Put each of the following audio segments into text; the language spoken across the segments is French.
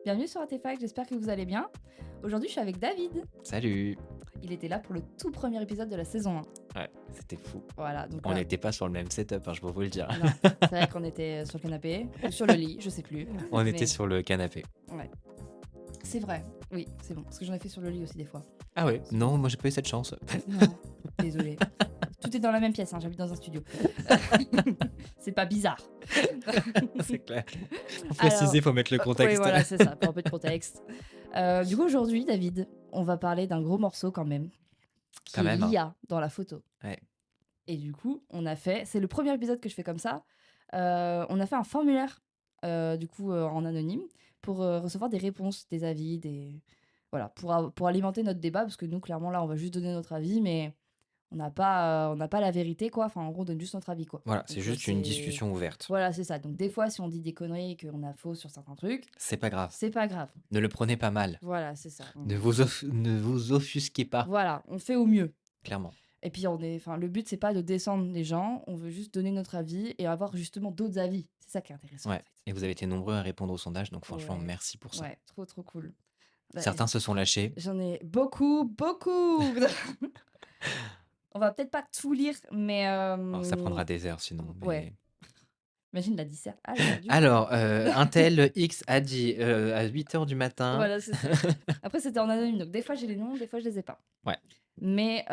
Bienvenue sur Artefact, j'espère que vous allez bien. Aujourd'hui, je suis avec David. Salut. Il était là pour le tout premier épisode de la saison 1. Ouais, c'était fou. Voilà, donc On là, n'était pas sur le même setup, je peux vous le dire. non, c'est vrai qu'on était sur le canapé ou sur le lit, je sais plus. On était Mais sur le canapé. ouais, c'est vrai. Oui, c'est bon, parce que j'en ai fait sur le lit aussi des fois. Ah ouais? Non, moi j'ai pas eu cette chance. Non, désolé. Tout est dans la même pièce, hein, j'habite dans un studio. C'est pas bizarre. C'est clair. Faut Alors, préciser, faut mettre le oui, contexte. voilà, c'est ça, pour un peu de contexte. Du coup, aujourd'hui, David, on va parler d'un gros morceau quand même, qui Quand est même, hein. l'IA dans la photo. Ouais. Et du coup, on a fait, c'est le premier épisode que je fais comme ça, on a fait un formulaire, en anonyme, pour recevoir des réponses, des avis, voilà, pour alimenter notre débat, parce que nous, clairement, là, on va juste donner notre avis, mais on n'a pas la vérité, quoi. Enfin, en gros, on donne juste notre avis, quoi. Voilà, c'est Donc, juste une discussion ouverte. voilà, c'est ça. Donc, des fois, si on dit des conneries et qu'on a faux sur certains trucs, C'est pas grave. c'est pas grave. Ne le prenez pas mal. Voilà, c'est ça. Ne vous offusquez pas, Voilà, on fait au mieux. clairement. Et puis enfin, le but c'est pas de descendre les gens, on veut juste donner notre avis et avoir justement d'autres avis. C'est ça qui est intéressant en Ouais. fait. Et vous avez été nombreux à répondre au sondage, donc franchement, Ouais, merci pour ça. ouais, trop trop cool. Bah, Certains se sont lâchés. j'en ai beaucoup, beaucoup. On va peut-être pas tout lire, mais Alors, ça prendra des heures sinon, ouais. mais... Imagine la dissert. Alors, du coup, Alors, un tel X a dit à 8 h du matin. voilà, c'est ça. Après, c'était en anonyme, donc des fois j'ai les noms, des fois je les ai pas. Ouais. Mais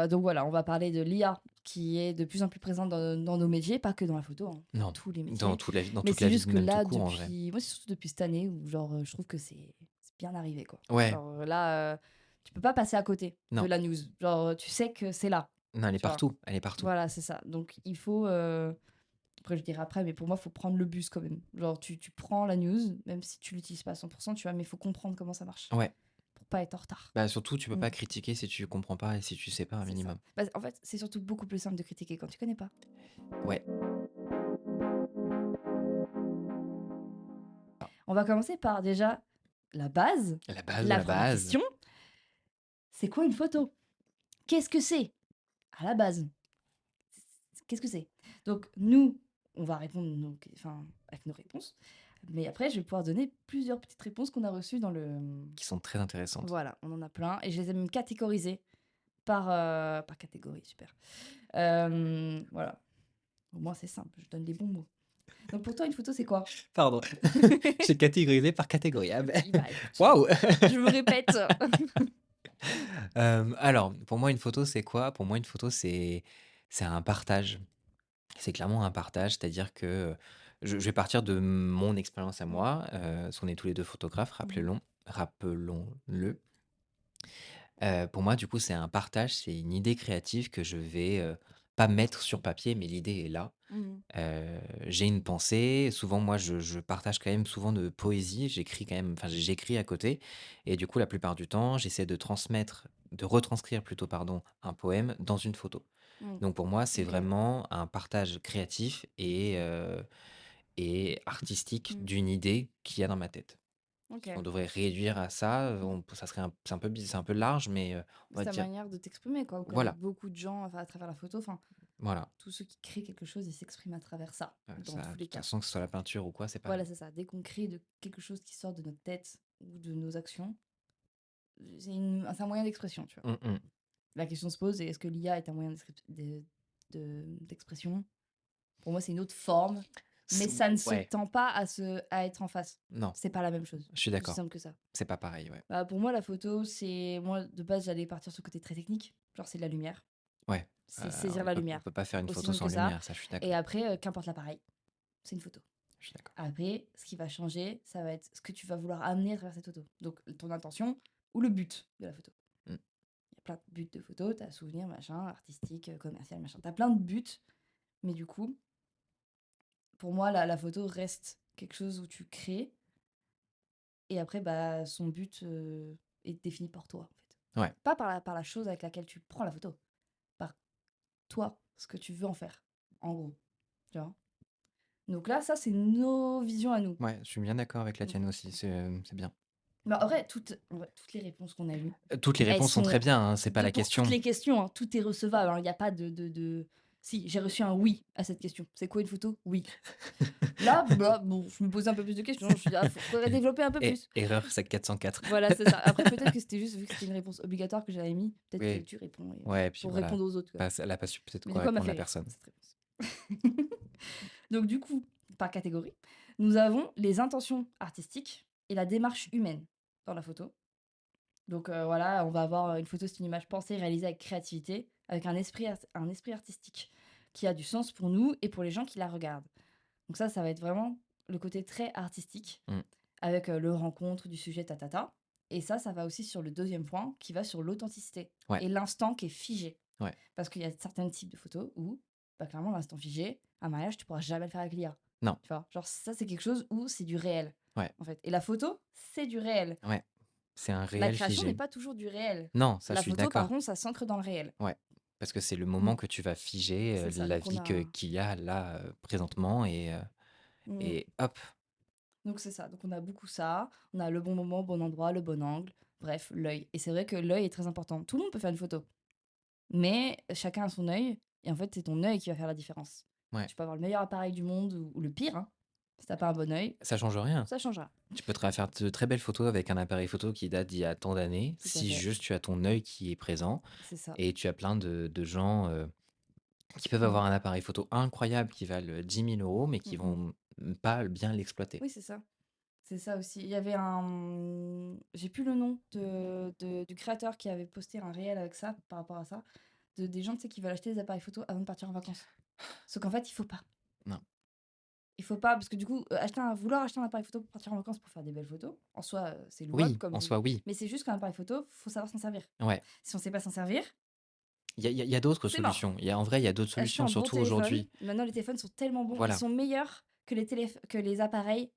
donc voilà, on va parler de l'IA qui est de plus en plus présente dans nos métiers, pas que dans la photo, hein, dans Non, tous les métiers. dans toute la vie, dans Mais toute c'est la vie, juste que même tout là, court en vrai. moi c'est surtout depuis cette année où genre je trouve que c'est bien arrivé quoi. Ouais, Genre là, tu peux pas passer à côté de non, la news. Genre tu sais que c'est là, non, elle est tu vois. partout, elle est partout. Voilà, c'est ça. Donc il faut après je dirai après, mais pour moi, il faut prendre le bus quand même. Genre tu prends la news, même si tu l'utilises pas à 100%, tu vois, mais il faut comprendre comment ça marche Ouais, pour pas être en retard. bah surtout, tu peux Mm. pas critiquer si tu comprends pas et si tu sais pas un C'est ça. minimum. Bah, en fait, c'est surtout beaucoup plus simple de critiquer quand tu connais pas. Ouais, On va commencer par déjà la base, la base de la la première base. question. C'est quoi une photo? Qu'est-ce que c'est? À la base, qu'est-ce que c'est? Donc nous, on va répondre avec nos réponses. Mais après, je vais pouvoir donner plusieurs petites réponses qu'on a reçues dans le... Qui sont très intéressantes. Voilà, on en a plein. Et je les ai même catégorisées par catégorie, super. Voilà. Au moins, c'est simple, je donne les bons mots. Donc pour toi, une photo, c'est quoi? Pardon, j'ai catégorisé par catégorie. Ah ben, Oui, bah, écoute, waouh! je me répète. Alors, pour moi, une photo, c'est quoi? Pour moi, une photo, c'est un partage. C'est clairement un partage, c'est-à-dire que je vais partir de mon expérience à Mmh. moi. Parce qu'on est tous les deux photographes, Mmh. rappelons-le. Pour moi, du coup, c'est un partage, c'est une idée créative que je vais, pas mettre sur papier, mais l'idée est là. Mmh. J'ai une pensée, souvent moi je partage quand même souvent de poésie, j'écris quand même, enfin j'écris à côté et du coup la plupart du temps, j'essaie de retranscrire plutôt pardon, un poème dans une photo. Mmh. Donc pour moi, c'est OK. vraiment un partage créatif et artistique Mmh. d'une idée qu'il y a dans ma tête. Si on OK. devrait réduire à ça, ça serait c'est un peu large, mais on C'est va ta dire manière de t'exprimer, quoi, comme voilà, beaucoup de gens, enfin, à travers la photo, enfin, voilà. tous ceux qui créent quelque chose, ils s'expriment à travers ça, dans Ça, tous de les toute cas. façon, que ce soit la peinture ou quoi, c'est Voilà, pareil. c'est ça. Dès qu'on crée de quelque chose qui sort de notre tête ou de nos actions, c'est un moyen d'expression, tu vois. Mm, mm. La question se pose, est-ce que l'IA est un moyen d'expression? Pour moi, c'est une autre forme, mais ça ne se Ouais, tend pas à être en face. non, C'est pas la même chose. je suis Aussi d'accord. simple que ça. C'est pas pareil, ouais. Bah, pour moi, la photo, c'est... Moi, de base, j'allais partir sur le côté très technique. Genre, c'est de la lumière. Ouais, C'est saisir la on lumière. peut pas faire une Aussi photo simple sans que ça. lumière, ça, je suis Et d'accord. après, qu'importe l'appareil, c'est une photo. Je suis d'accord. Après, ce qui va changer, ça va être ce que tu vas vouloir amener à travers cette photo. Donc, ton intention ou le but de la photo. Mm. Il y a plein de buts de photo, t'as souvenir, machin, artistique, commercial, machin. T'as plein de buts, mais du coup, pour moi, la photo reste quelque chose où tu crées, et après, bah, son but est défini par toi, en fait. Ouais, Pas par la chose avec laquelle tu prends la photo, par toi, ce que tu veux en faire, en gros. Tu vois. Donc là, ça, c'est nos visions à nous. ouais, je suis bien d'accord avec la Mm. tienne aussi, c'est bien. Bah, en vrai, toutes les réponses qu'on a eues, Toutes les elles réponses sont sont très bien, hein, c'est pas la pour toutes question. les questions, hein, tout est recevable. Il n'y a pas Si, j'ai reçu un oui à cette question. C'est quoi une photo? Oui. Là, bah, bon, je me posais un peu plus de questions. Je me suis dit: «Ah, faudrait développer un peu Et plus». erreur sac 404. Voilà, c'est ça. Après, peut-être que c'était juste vu que c'était une réponse obligatoire que j'avais mis, peut-être que Oui, tu réponds et ouais, puis pour voilà, répondre aux autres, quoi. pas elle a pas su peut-être Mais du quoi coup, elle m'a répondre fait la rire, personne. cette réponse. Donc du coup, par catégorie, nous avons les intentions artistiques et la démarche humaine dans la photo. Donc voilà, on va avoir une photo, c'est une image pensée, réalisée avec créativité, avec un esprit artistique qui a du sens pour nous et pour les gens qui la regardent. Donc ça va être vraiment le côté très artistique, Mmh. avec le rencontre du sujet, tatata. Et ça va aussi sur le deuxième point, qui va sur l'authenticité Ouais, et l'instant qui est figé. ouais. Parce qu'il y a certains types de photos où, bah, clairement, l'instant figé, un mariage, tu pourras jamais le faire avec l'IA. Non, Tu vois? Genre ça, c'est quelque chose où c'est du réel, ouais, en fait. Et la photo, c'est du réel. ouais. C'est un La réel création n'est figé. pas toujours du réel. Non, ça je La suis photo, par d'accord. contre, ça s'ancre dans le réel. Ouais, parce que c'est le Mm. moment que tu vas figer, C'est ça. la Donc on vie que a. qu'il y a là, présentement Mm. et hop. Donc c'est ça. Donc on a beaucoup ça. On a le bon moment, bon endroit, le bon angle. Bref, l'œil. Et c'est vrai que l'œil est très important. Tout le monde peut faire une photo, mais chacun a son œil. Et en fait, c'est ton œil qui va faire la différence. Ouais, Tu peux avoir le meilleur appareil du monde ou le pire, hein. Si t'as pas un bon œil, ça change rien. ça changera. Tu peux très faire de très belles photos avec un appareil photo qui date d'il y a tant d'années, Tout à si fait. juste tu as ton œil qui est présent C'est ça. et tu as plein de gens, qui peuvent Mm. avoir un appareil photo incroyable qui valent, 10 000 € mais Mm, qui mm. vont, pas bien l'exploiter. Oui, c'est ça. C'est ça aussi. Il y avait j'ai plus le nom du créateur qui avait posté un réel avec ça, par rapport à ça, des gens, tu sais, qui veulent acheter des appareils photo avant de partir en vacances. Sauf qu'en fait, il faut pas. Non. Il faut pas, parce que du coup, vouloir acheter un appareil photo pour partir en vacances pour faire des belles photos, en soi, c'est louable Oui, comme en soi, oui. mais c'est juste qu'un appareil photo, faut savoir s'en servir. Ouais. Si on sait pas s'en servir, Il y a d'autres c'est mort. solutions. En vrai, il y a d'autres Acheter solutions, un bon surtout téléphone, aujourd'hui. maintenant les téléphones sont tellement bons, ils Voilà, sont meilleurs que les appareils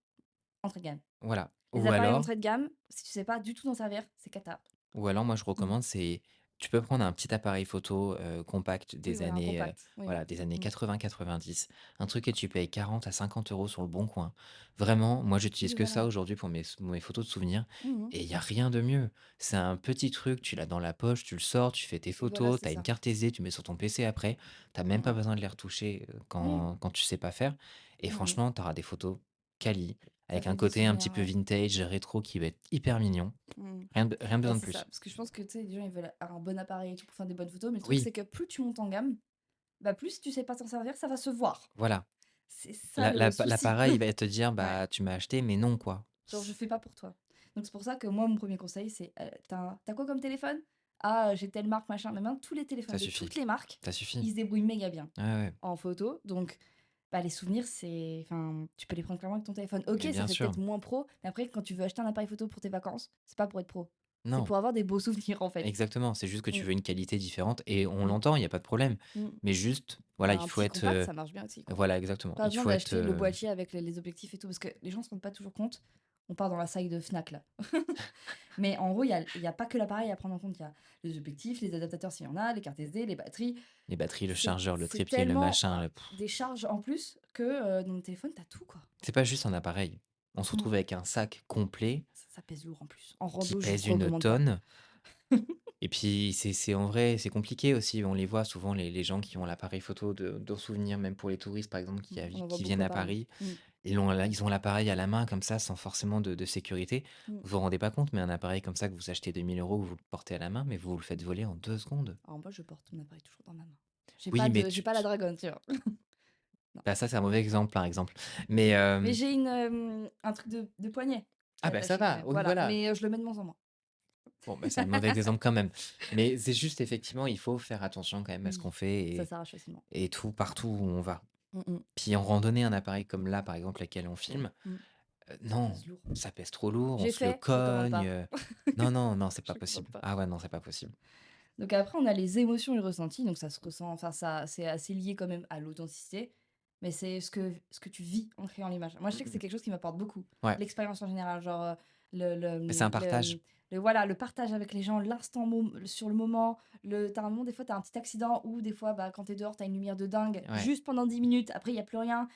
entrée de gamme. voilà. Les appareils entrée de gamme, si tu sais pas du tout s'en servir, c'est cata. Ou alors moi je Mmh. recommande, c'est tu peux prendre un petit appareil photo, compact Oui, des voilà, un années, compact. Oui, oui. voilà, des années Mmh. 80-90, un truc que tu payes 40 à 50 € sur le bon coin. Vraiment, moi j'utilise Oui, que ça voilà. aujourd'hui pour mes photos de souvenirs Mmh mh. et il y a rien de mieux. C'est un petit truc, tu l'as dans la poche, tu le sors, tu fais tes Oui, voilà, photos, c'est tu as une ça. carte SD, tu mets sur ton PC après, tu as même Mmh pas mh. besoin de les retoucher, Oui. quand tu sais pas faire et Mmh mh. franchement, tu auras des photos quali, Ça avec fait un des côté un petit souvenirs, peu ouais. vintage, rétro qui va être hyper mignon. Mmh. Rien Bah, besoin de c'est ça, plus. parce que je pense que, tu sais, les gens, ils veulent un bon appareil et tout pour faire des bonnes photos, mais le truc, Oui. c'est que plus tu montes en gamme, bah, plus si tu sais pas t'en servir, ça va se voir. Voilà, C'est ça le souci. l'appareil, il va te dire: Ouais. «Bah, tu m'as acheté, mais non, quoi». Genre, je fais pas pour toi. Donc c'est pour ça que moi, mon premier conseil, c'est, tu quoi comme téléphone? «Ah, j'ai telle marque, machin». Mais maintenant, tous les téléphones Ça de suffit, toutes les marques, ça suffit. ils se débrouillent méga bien Ouais, ouais, en photo. Donc, bah, les souvenirs, c'est enfin, tu peux les prendre clairement avec ton téléphone. OK, mais ça bien fait sûr. peut-être moins pro, mais après, quand tu veux acheter un appareil photo pour tes vacances, c'est pas pour être pro. C'est Non, pour avoir des beaux souvenirs, en fait. exactement, c'est juste que tu Mmh, veux une qualité différente et on mmh, l'entend, il y a pas de problème. mmh. Mais juste, voilà, Bah, il un faut petit être, compact, ça marche bien aussi, quoi. voilà, exactement, Pas il besoin faut être, d'acheter le boîtier avec les objectifs et tout, parce que les gens se rendent pas toujours compte. On part dans la salle de Fnac, là. Mais en gros, il y a pas que l'appareil à prendre en compte. Il y a les objectifs, les adaptateurs s'il y en a, les cartes SD, les batteries. les batteries, le C'est chargeur, le c'est trépied, le tellement, machin, le des charges en plus que, dans le téléphone, tu as tout, quoi. c'est pas juste un appareil. On se Mmh. retrouve avec un sac complet Ça pèse lourd en plus. En qui rando, je vous pèse une recommande pas. tonne. Et puis c'est en vrai, c'est compliqué aussi. On les voit souvent les gens qui ont l'appareil photo de souvenirs, même pour les touristes par exemple On en voit qui beaucoup viennent à à Paris. Paris. Mmh. Ils ont l'appareil à la main comme ça sans forcément de sécurité. Mmh. Vous vous rendez pas compte, mais un appareil comme ça que vous achetez 2 000 €, vous le portez à la main, mais vous le faites voler en 2 secondes. Alors moi, je porte mon appareil toujours dans ma main. Oui, mais J'ai pas la dragonne, tu vois? Non. bah, ça c'est un mauvais exemple par exemple. Mais, Mais j'ai un truc de poignet qui ah est bah, ça attaché quand va, même. oui Voilà, voilà. mais je le mets de moins en moins. Bon, bah, c'est un mauvais exemple quand même. Mais c'est juste effectivement, il faut faire attention quand même à ce qu'on Oui, fait ça s'arrache facilement. et tout partout où on va. Mmh mh. Puis en randonnée, un appareil comme là, par exemple, lequel on filme, Mmh. Ça non, pèse lourd. ça pèse trop lourd, on J'ai se le fait, je recommande cogne, pas. non, non, non, c'est Je pas recommande possible. pas. Ah ouais, non, c'est pas possible. Donc après, on a les émotions et ressentis, donc ça se ressent, enfin ça c'est assez lié quand même à l'authenticité, mais c'est ce que tu vis en créant l'image. Moi, je sais que Mmh c'est mh. quelque chose qui m'apporte beaucoup, Ouais, l'expérience en général, genre, mais c'est un partage. voilà, le partage avec les gens, l'instant sur le moment, tu un moment, des fois, tu as un petit accident ou des fois, bah, quand tu es dehors, tu as une lumière de dingue Ouais, juste pendant 10 minutes, après il y a plus rien.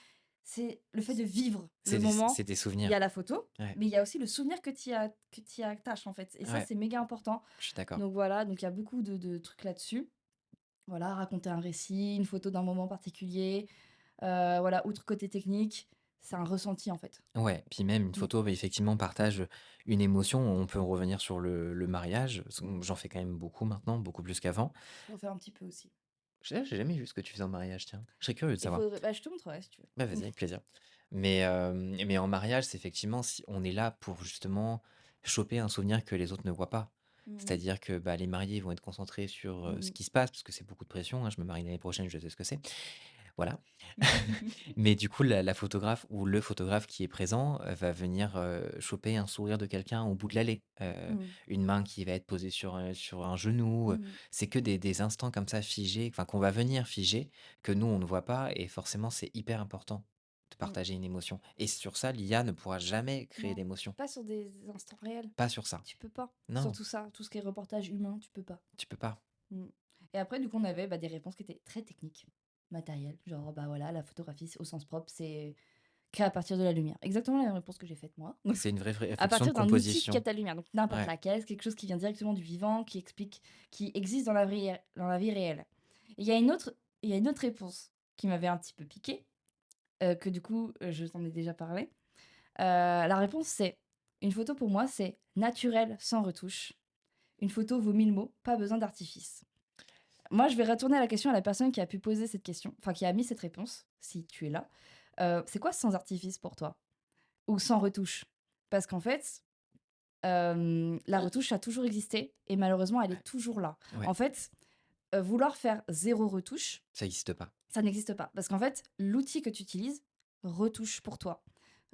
C'est le fait de vivre le c'est moment. des Il y souvenirs. a la photo, Ouais, mais il y a aussi le souvenir que tu y attaches, en fait, et ça, ouais, c'est méga important. je suis d'accord. Donc voilà, donc il y a beaucoup de trucs là-dessus. Voilà, raconter un récit, une photo d'un moment particulier, voilà, outre côté technique, c'est un ressenti, en fait. Ouais, puis même une Mmh. photo, bah, effectivement, partage une émotion. On peut revenir sur le mariage. J'en fais quand même beaucoup maintenant, beaucoup plus qu'avant. J'en fais un petit peu aussi. J'ai jamais vu ce que tu faisais en mariage, tiens. Je serais curieux de Il savoir. faudrait bah, je te montrerai si tu Bah, veux. vas-y, avec plaisir. Mais en mariage, c'est effectivement, si on est là pour justement choper un souvenir que les autres ne voient pas. Mmh mh. C'est-à-dire que, bah, les mariés vont être concentrés sur, Mmh ce mh. qui se passe, parce que c'est beaucoup de pression, hein. Je me marie l'année prochaine, je sais ce que c'est. Voilà. Mais du coup, la photographe ou le photographe qui est présent, va venir, choper un sourire de quelqu'un au bout de l'allée, Mmh. une main qui va être posée sur un genou, Mmh. c'est que des instants comme ça figés, enfin qu'on va venir figer, que nous on ne voit pas et forcément c'est hyper important de Mmh. partager une émotion et sur ça, l'IA ne pourra jamais créer Non, d'émotion. pas sur des instants réels. Pas sur ça. Tu peux pas. Sur Non, tout ça, tout ce qui est reportage humain, tu peux pas. tu peux pas. Mmh. Et après, du coup, on avait, bah, des réponses qui étaient très techniques, matérielles. Genre, bah, voilà, la photographie, au sens propre, c'est créé à partir de la lumière. Exactement la même réponse que j'ai faite moi. C'est une vraie À réflexion de partir d'un outil qui composition. capte la lumière, donc n'importe Ouais, laquelle, quelque chose qui vient directement du vivant, qui explique qui existe dans la vie réelle. Et il y a une autre réponse qui m'avait un petit peu piquée, que du coup, je t'en ai déjà parlé. La réponse, c'est: «Une photo pour moi, c'est naturel, sans retouche. Une photo vaut 1000 mots, pas besoin d'artifice». Moi, je vais retourner la question à la personne qui a pu poser cette question, enfin qui a mis cette réponse, si tu es là. C'est quoi sans artifice pour toi? Ou sans retouche? Parce qu'en fait, la retouche a toujours existé et malheureusement, elle est ouais, toujours là. ouais, En fait, vouloir faire zéro retouche, ça existe pas. ça n'existe pas. Parce qu'en fait, l'outil que tu utilises retouche pour toi.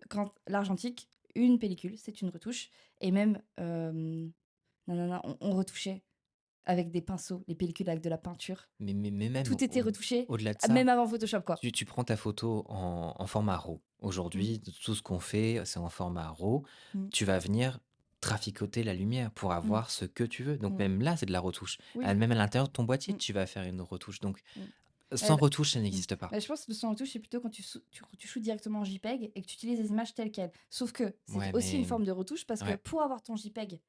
Quand l'argentique, une pellicule, c'est une retouche et même, nanana, on retouchait avec des pinceaux, les pellicules avec de la peinture. Mais même Tout était au retouché, au-delà de ça. même avant Photoshop, quoi. Tu prends ta photo en format RAW. Mmh. Aujourd'hui, tout ce qu'on fait, c'est en format RAW. Mmh. Tu vas venir traficoter la lumière pour Mmh. avoir ce que tu veux. Donc Mmh. même là, c'est de la retouche. Oui. Même à l'intérieur de ton boîtier, Mmh. tu vas faire une retouche. Donc Mmh. sans Bah retouche, ça mmh. n'existe pas. Bah, je pense que le sans retouche, c'est plutôt quand tu shootes directement en JPEG et que tu utilises les images telles quelles. Sauf que c'est Ouais, aussi une mais forme de retouche parce que ouais, pour avoir ton JPEG,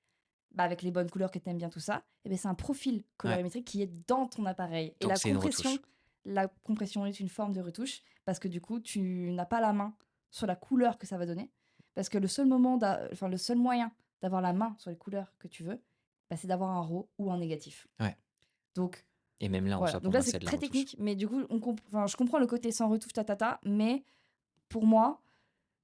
bah, avec les bonnes couleurs que tu aimes bien tout ça, et beh, c'est un profil ouais. colorimétrique qui est dans ton appareil et Donc la c'est une compression retouche. la compression est une forme de retouche parce que du coup, tu n'as pas la main sur la couleur que ça va donner. Parce que le seul moyen d'avoir la main sur les couleurs que tu veux, bah, c'est d'avoir un RAW ou un négatif. Ouais. Donc Et même là, en voilà, soi, donc pour là, moi, c'est c'est de la très retouche. technique, mais du coup, enfin, je comprends le côté sans retouche, mais pour moi,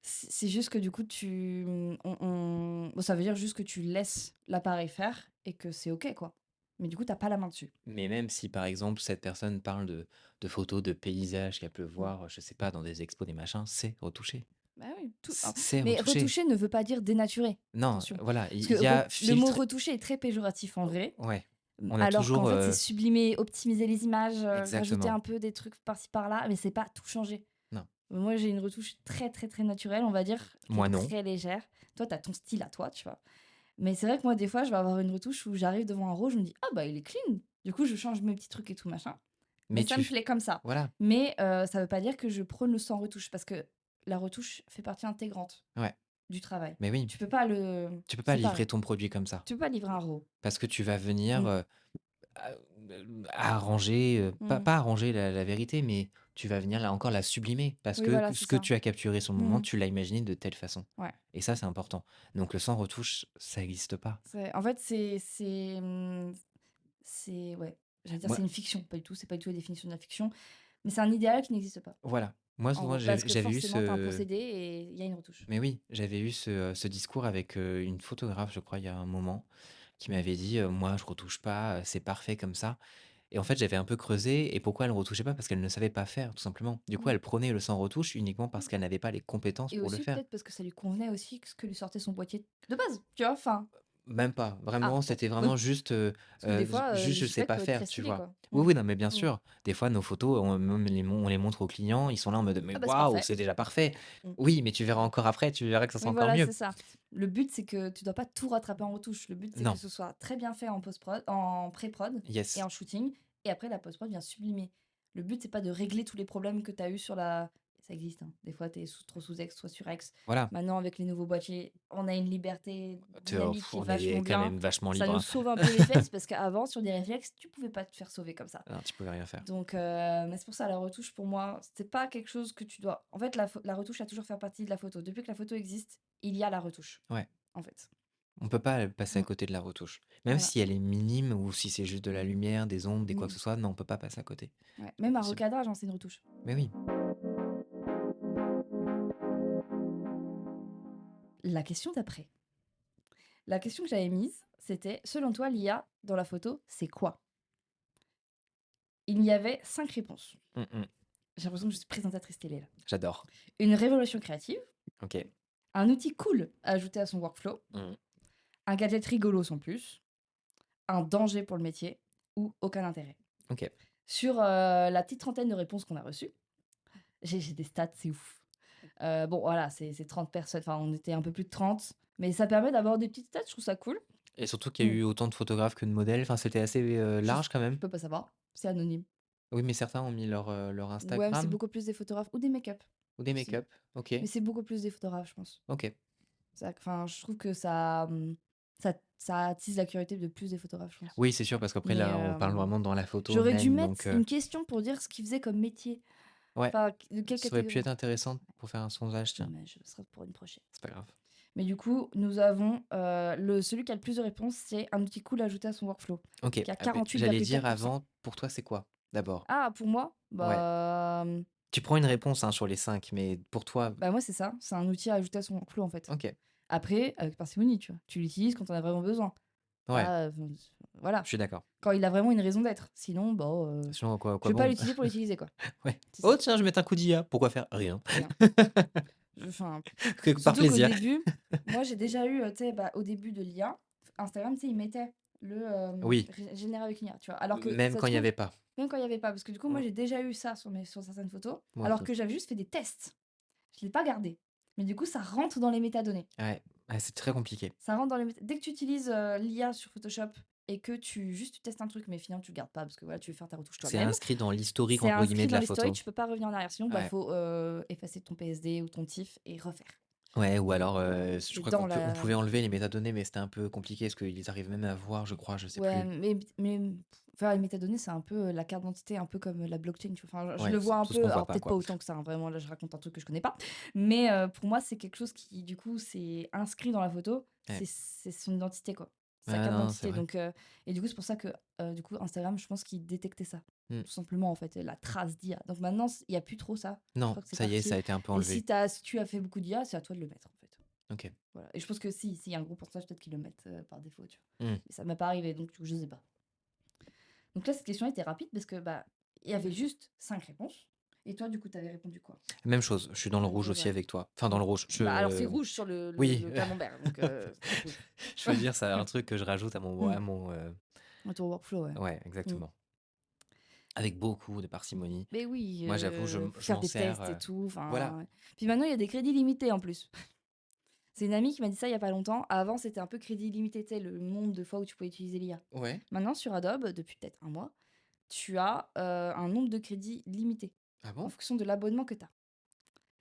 c'est juste que du coup, bon, ça veut dire juste que tu laisses l'appareil faire et que c'est OK, quoi. Mais du coup, t'as pas la main dessus. Mais même si, par exemple, cette personne parle de photos de paysages qu'elle peut Mmh. voir, je sais pas, dans des expos, des machins, c'est retouché. Bah oui, C'est mais retouché. retoucher ne veut pas dire dénaturer, Non, attention. voilà, Parce il que y a le mot filtre. retoucher est très péjoratif en vrai, Ouais, on a alors qu'en toujours, fait, c'est sublimer, optimiser les images, rajouter exactement. un peu des trucs par-ci par-là, mais c'est pas tout changer. Non, Moi, j'ai une retouche très, très, très naturelle, on va dire, qui moi est non, très légère. Toi, tu as ton style à toi, tu vois? Mais c'est vrai que moi, des fois, je vais avoir une retouche où j'arrive devant un RAW, je me dis: «Ah bah, il est clean». Du coup, je change mes petits trucs et tout machin, mais mais ça me plaît comme ça. voilà, Mais ça veut pas dire que je prône le sans retouche parce que la retouche fait partie intégrante ouais, du travail. mais oui, Tu peux pas le tu peux pas livrer séparer. ton produit comme ça. Tu peux pas livrer un RAW. Parce que tu vas venir, Mmh. a arranger, Mmh. pas arranger la vérité, mais tu vas venir là encore la sublimer parce Oui, que voilà, c'est ce que ça. tu as capturé sur le moment, Mmh. tu l'as imaginé de telle façon Ouais. et ça, c'est important. Donc le sans retouche, ça existe pas. En fait, c'est ouais, j'allais dire Moi c'est une fiction, pas du tout, c'est pas du tout la définition de la fiction, mais c'est un idéal qui n'existe pas, voilà, moi en souvent gros. Parce que j'avais eu forcément, tu as un ce procédé et il y a une retouche. mais oui, j'avais eu ce discours avec, une photographe, je crois, il y a un moment, qui m'avait dit, «Moi, je retouche pas, c'est parfait comme ça». Et en fait, j'avais un peu creusé et pourquoi elle ne retouchait pas? Parce qu'elle ne savait pas faire, tout simplement. Du coup, Mmh. elle prenait le sans retouche uniquement Mmh. parce qu'elle n'avait pas les compétences Et pour le aussi faire. peut-être parce que ça lui convenait aussi que ce que lui sortait son boîtier de base, tu vois? Enfin, Même pas, ah vraiment, bon, c'était vraiment juste, parce que des fois, juste les je sais JPEG pas peuvent être faire, très tu stylés, vois? quoi. Oui, Mmh. oui, non, mais bien Mmh. sûr. Des fois, nos photos, on les montre aux clients, ils sont là en mode: «Mais Ah bah, c'est waouh, parfait. c'est déjà parfait!» Mmh. Oui, mais tu verras encore après, tu verras que ça sera Oui, encore voilà, mieux. c'est ça. Le but, c'est que tu dois pas tout rattraper en retouche. Le but, c'est que Non, ce soit très bien fait en post-prod, en pré-prod et yes, en shooting et après la post-prod vient sublimer. Le but, c'est pas de régler tous les problèmes que tu as eu sur la ça existe, hein. Des fois, tu es trop sous ex, soit sur ex. Voilà, Maintenant, avec les nouveaux boîtiers, on a une liberté dynamique qui est on est vachement quand bien. même vachement Ça libre, nous hein. sauve un peu les fesses parce qu'avant, sur des réflexes, tu pouvais pas te faire sauver comme ça. Non, tu pouvais rien faire. Donc, mais c'est pour ça, la retouche, pour moi, c'est pas quelque chose que tu dois. En fait, la retouche a toujours fait partie de la photo. Depuis que la photo existe, il y a la retouche, Ouais. en fait. On peut pas, passer à Mm, côté de la retouche. Même voilà. si elle est minime ou si c'est juste de la lumière, des ombres, des quoi que Mm, ce soit, non, on peut pas passer à côté. ouais. Pas Même un possible. recadrage, hein, c'est une retouche. Mais oui. La question d'après. La question que j'avais mise, c'était, selon toi, l'IA dans la photo, c'est quoi? Il y avait 5 réponses. Mmh mh. J'ai l'impression que je suis présentatrice télé, là. J'adore. Une révélation créative, OK. un outil cool à ajouter à son workflow, Mmh. un gadget rigolo sans plus, un danger pour le métier ou aucun intérêt. OK. Sur, la petite trentaine de réponses qu'on a reçues, j'ai des stats, c'est ouf. Bon, voilà, c'est 30 personnes, enfin, on était un peu plus de 30, mais ça permet d'avoir des petites stats, je trouve ça cool. Et surtout qu'il y a Mmh. eu autant de photographes que de modèles, enfin, c'était assez, Je large quand je même. peux pas savoir, c'est anonyme. Oui, mais certains ont mis leur Ouais, mais c'est Instagram beaucoup plus des photographes ou des make-up ou des aussi. make-up. OK. Mais c'est beaucoup plus des photographes, je pense. OK. Ça enfin, je trouve que ça, ça attise la curiosité de plus des photographes, je pense. Oui, c'est sûr parce qu'après Mais, là, on parle vraiment dans la photo j'aurais dû même mettre donc une question pour dire ce qu'ils faisaient comme métier. ouais, Enfin, de quelle ça aurait pu être catégorie? intéressant pour faire un sondage, tiens. Dommage, ce sera pour une prochaine. C'est pas grave. Mais du coup, nous avons, celui qui a le plus de réponses, c'est un outil cool à ajouter à son workflow, OK. qui a Ah beh, j'allais dire 48,4. avant, pour toi, c'est quoi, d'abord? Ah, pour moi? Ouais. Bah, Tu prends une réponse, hein, sur les 5, mais pour toi moi, c'est ça, c'est un outil à ajouter à son workflow, en fait. OK. Après, avec parcimonie, tu vois? Tu l'utilises quand on a vraiment besoin. Ouais, Pas, je voilà, suis d'accord. quand il a vraiment une raison d'être. Sinon, bon, Sinon à quoi je vais pas bon? l'utiliser pour l'utiliser, quoi. Ouais. C'est «Oh ça, tiens, je vais mettre un coup d'IA». Pourquoi faire? Rien. rien. Enfin, Que par surtout qu'au plaisir. début, moi, j'ai déjà eu, tu sais, bah, au début de l'IA, Instagram, tu sais, ils mettaient le, Oui, généré avec une IA, tu vois? Alors que même ça se quand il y trouve, avait pas. même quand il y avait pas, parce que du coup, moi, Mmh. j'ai déjà eu ça sur certaines photos, Moi alors aussi. que j'avais juste fait des tests. Je l'ai pas gardé. Mais du coup, ça rentre dans les métadonnées. Ouais, ouais, c'est très compliqué. Ça rentre dans les dès que tu utilises, l'IA sur Photoshop et que tu testes un truc, mais finalement tu le gardes pas parce que voilà, tu veux faire ta retouche C'est toi-même, inscrit dans «l'historique» c'est entre guillemets inscrit de dans la l'historique, photo. tu peux pas revenir en arrière. Sinon, bah, Ouais. faut, effacer ton PSD ou ton TIFF et refaire. Ouais, ou alors, je C'est crois dans on la pouvait enlever les métadonnées, mais c'était un peu compliqué parce qu'ils arrivent même à voir, je crois, je sais ouais, plus. mais faire les métadonnées, c'est un peu, la carte d'identité, un peu comme, la blockchain, tu vois? Enfin, je Ouais, le vois un tout ce qu'on peu, voit alors pas, peut-être quoi. pas autant que ça, hein, vraiment, là, je raconte un truc que je connais pas. Mais, pour moi, c'est quelque chose qui, du coup, c'est inscrit dans la photo, Ouais. c'est son identité, quoi. Sa Ah carte non, c'est d'identité, vrai. donc, et du coup, c'est pour ça que, du coup, Instagram, je pense qu'ils détectaient ça. Mmh. Tout simplement, en fait, la trace d'IA. Donc maintenant, il y a plus trop ça. Je Non, crois que c'est ça y est, ça parti a été un peu et enlevé. si tu as fait beaucoup d'IA, c'est à toi de le mettre, en fait. OK. Voilà et je pense que si, s'il y a un gros pourcentage, peut-être qu'ils le mettent, par défaut, tu vois? Mmh. Mais ça m'est pas arrivé, donc du coup, je sais pas. Donc là, cette question était rapide parce que, bah, il y avait juste 5 réponses et toi, du coup, tu avais répondu quoi? Même chose, je suis dans le Même rouge chose, aussi ouais. avec toi. Enfin dans Mmh. le rouge, Bah, alors c'est rouge sur oui, le camembert, donc c'est rouge. je veux dire, c'est un truc que je rajoute Mmh. à mon, À ton workflow, ouais. ouais, Mmh. exactement. Avec beaucoup de parcimonie. Mais oui, Moi, j'avoue, je faire m'en des sers, tests et tout, voilà. enfin, puis maintenant, il y a des crédits limités en plus. C'est une amie qui m'a dit ça il y a pas longtemps. Avant, c'était un peu crédit illimité, tu sais, le nombre de fois où tu pouvais utiliser l'IA. Ouais. Maintenant, sur Adobe, depuis peut-être un mois, tu as, un nombre de crédits limité Ah en bon? fonction de l'abonnement que tu as.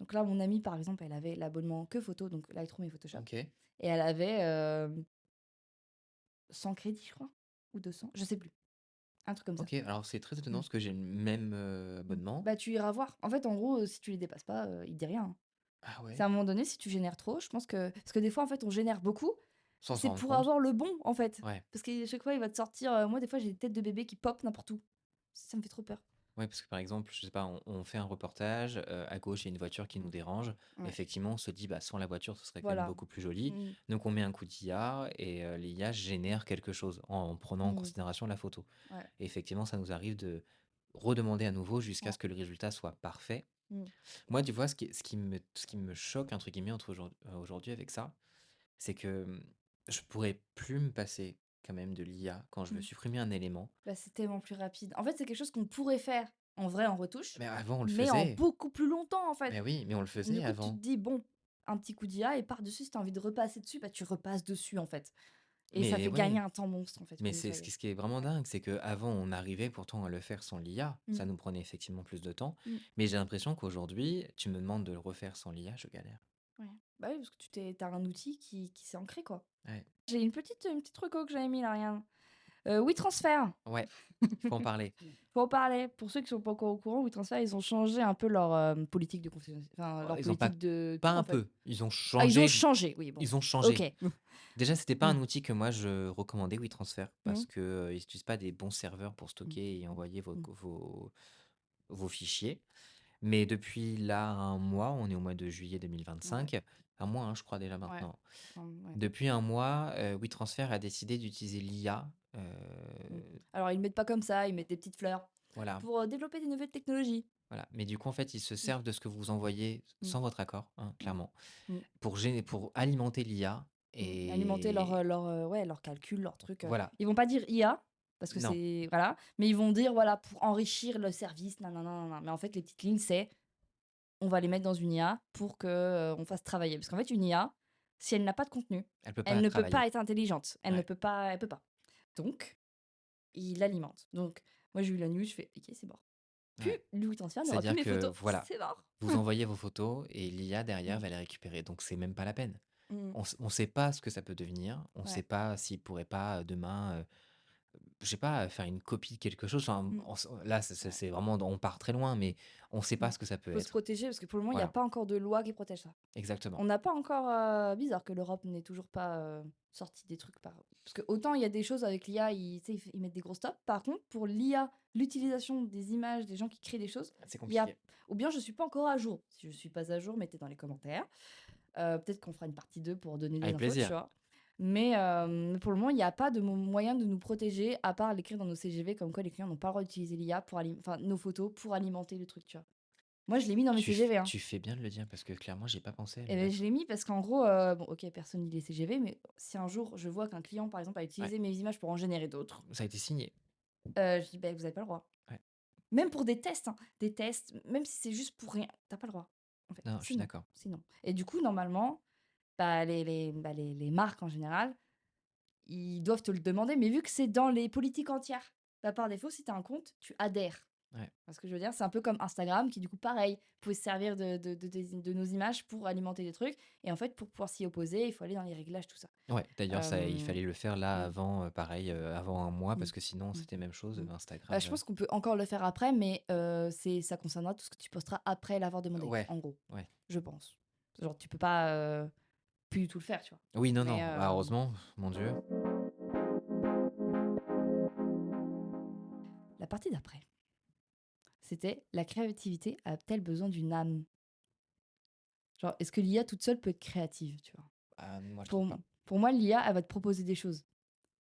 Donc là, mon amie, par exemple, elle avait l'abonnement que photo, donc Lightroom et Photoshop OK. et elle avait, 100 crédits, je crois, ou 200, je sais plus, un truc comme ça. OK, alors c'est très étonnant Mmh. parce que j'ai le même, Mmh. abonnement. Bah, tu iras voir. En fait, en gros, si tu les dépasses pas, il te dit rien, hein. Ah C'est ouais? à un moment donné, si tu génères trop, je pense que parce que des fois, en fait, on génère beaucoup, Sans c'est s'en rendre pour compte? avoir le bon, en fait. Ouais. Parce qu'à chaque fois, il va te sortir, moi, des fois, j'ai des têtes de bébés qui pop n'importe où. Ça me fait trop peur. Ouais, parce que par exemple, je sais pas, on fait un reportage, à gauche, il y a une voiture qui nous dérange. Ouais, Effectivement, on se dit: «Bah, sans la voiture, ce serait quand même voilà. beaucoup plus joli». Mmh. Donc on met un coup d'IA et l'IA génère quelque chose en prenant en Mmh. considération la photo. Ouais. Et effectivement, ça nous arrive de redemander à nouveau jusqu'à Ouais. ce que le résultat soit parfait. Mmh. Moi, tu vois, ce qui me «choque» entre guillemets aujourd'hui avec ça, c'est que, je pourrais plus me passer quand même de l'IA quand je veux Mmh. supprimer un élément. Bah, c'est tellement plus rapide. En fait, c'est quelque chose qu'on pourrait faire en vrai en retouche, Mais avant, on le mais en faisait. beaucoup plus longtemps, en fait. Mais oui, mais on le Du faisait coup, tu te avant. dis: «Bon, un petit coup d'IA et par-dessus, si tu as envie de repasser dessus, bah, tu repasses dessus, en fait» Et ça Mais fait gagner ouais, un temps monstre, en fait, mais pour c'est ce qui nettoyer. ce qui est vraiment dingue, c'est qu'avant, on arrivait pourtant à le faire sans l'IA. Mmh. Ça nous prenait effectivement plus de temps. Mmh. Mais j'ai l'impression qu'aujourd'hui, tu me demandes de le refaire sans l'IA, je galère. Ouais. Bah oui, parce que tu as un outil qui s'est ancré, quoi. Ouais. J'ai une petite reco que j'avais mis là, regarde. WeTransfer, Ouais, il faut en parler. faut en parler. Pour ceux qui sont pas encore au courant, WeTransfer, ils ont changé un peu leur, politique de enfin, Oh, leur ils ont pas politique de pas tout, un en fait. peu, ils ont Ah, ils ont changé changé, oui, bon. ils ont OK. changé. Déjà, c'était pas Mmh. un outil que moi je recommandais WeTransfer Mmh. parce que, ils utilisent pas des bons serveurs pour Mmh. stocker et envoyer Mmh. vos fichiers. Mais depuis là 1 mois, on est au mois de juillet Ouais, 2025, 1 mois, hein, je crois déjà ouais. maintenant. Ouais. Depuis 1 mois, WeTransfer a décidé d'utiliser l'IA, Mmh. Alors ils le mettent pas comme ça, ils mettent des petites fleurs voilà, pour, développer des nouvelles technologies. voilà. Mais du coup, en fait, ils se Mmh. servent de ce que vous envoyez Mmh. sans votre accord, hein, Mmh. clairement, Mmh. pour alimenter l'IA Alimenter et ouais, leurs calculs, leurs trucs, voilà. ils vont pas dire IA parce que Non, c'est voilà, mais ils vont dire, voilà, pour enrichir le service, nin nin nin nin nin. Mais en fait, les petites lignes, c'est: on va les mettre dans une IA pour que, on fasse travailler. Parce qu'en fait, une IA, si elle n'a pas de contenu, elle peut elle pas ne peut travailler. pas être intelligente. Ouais, Elle peut pas. Donc, il l'alimente. Donc, moi, j'ai eu la news, je fais: «OK, c'est mort. Plus ouais. Louis Tantia n'aura plus C'est-à-dire mes que photos, voilà, c'est mort». vous envoyez vos photos et l'IA derrière Mmh. va les récupérer, donc c'est même pas la peine. Mmh. On sait pas ce que ça peut devenir, on sait Ouais. pas s'il pourrait pas, demain, je sais pas, faire une copie de quelque chose, enfin, Mmh. là, Ouais. c'est vraiment on part très loin, mais on sait pas Mmh. ce que ça peut Faut se être. protéger parce que pour le moment, il y a Voilà, pas encore de loi qui protège ça. On exactement. n'a pas encore, bizarre que l'Europe n'ait toujours pas, sorti des trucs parce que autant il y a des choses avec l'IA, ils tu sais, ils mettent des gros stops. Par contre, pour l'IA, l'utilisation des images, des gens qui créent des choses, C'est il y a compliqué. ou bien je suis pas encore à jour. Si je suis pas à jour, mettez dans les commentaires. Peut-être qu'on fera une partie 2 pour donner des Avec infos, tu plaisir. vois? Mais pour le moment, il y a pas de moyen de nous protéger à part l'écrire dans nos CGV comme quoi les clients n'ont pas le droit d'utiliser l'IA pour enfin nos photos pour alimenter le truc, tu vois? Moi, je l'ai mis dans mes CGV, hein. Tu fais bien de le dire parce que clairement, j'y ai pas pensé à Et le beh, je mettre. l'ai mis parce qu'en gros, bon, OK, personne lit les CGV, mais si un jour je vois qu'un client, par exemple, a Ouais, utilisé mes images pour en générer d'autres, ça a été signé. je dis: «Beh, vous avez pas le droit». Ouais. Même pour des tests, hein, des tests, même si c'est juste pour rien, tu as pas le droit, en fait. Non, je suis Sinon, d'accord. sinon. Et du coup, normalement, bah, les marques en général, ils doivent te le demander, mais vu que c'est dans les politiques entières, bah, par défaut, si tu as un compte, tu adhères. Ouais. Parce que je veux dire, c'est un peu comme Instagram qui, du coup, pareil, pouvait se servir de nos images pour alimenter des trucs. Et en fait, pour pouvoir s'y opposer, il faut aller dans les réglages, tout ça. Ouais, d'ailleurs, ça il Hem, fallait le faire là mmh, avant, pareil, avant 1 mois mmh, parce que sinon mmh, c'était même chose, mmh. Bah, Instagram, je pense qu'on peut encore le faire après, mais ça concernera tout ce que tu posteras après l'avoir demandé, ouais, en gros, ouais. je pense. Genre, tu peux pas, plus du tout le faire, tu vois? Oui, non, Mais non, bah, heureusement, mon Dieu. la partie d'après, c'était: «La créativité a-t-elle besoin d'une âme?» Genre, est-ce que l'IA toute seule peut être créative, tu vois? Ah, moi je trouve Pour pas. pour moi, l'IA, elle va te proposer des choses,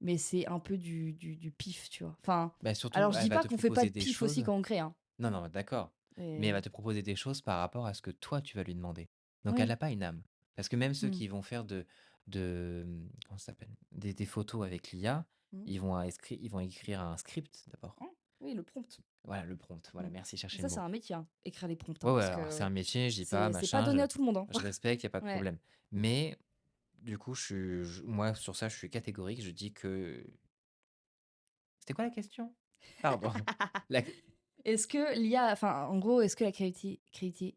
mais c'est un peu du pif, tu vois? Enfin, Bah, alors surtout, je elle dis va pas te qu'on fait pas proposer de des pif aussi choses. quand on crée, hein, Non, non, d'accord, mais elle va et te proposer des choses par rapport à ce que toi tu vas lui demander. Donc elle oui. a pas une âme. Parce que même ceux Mmh. qui vont faire comment ça s'appelle? Des photos avec l'IA, Mmh. ils vont écrire un script d'abord. Mmh. Oui, le prompt. Voilà, le prompt, voilà, Mmh. merci, Et chercher le ça, c'est mot. un métier, hein, écrire les prompts, Ouais, hein, ouais, parce alors c'est que un métier, je dis pas c'est pas machin, donné à tout le monde, hein. je respecte, il y a pas de Ouais. problème. Mmh. Mais du coup, moi sur ça, je suis catégorique, je dis que c'était quoi la question? Pardon. La Est-ce que l'IA enfin, en gros, est-ce que la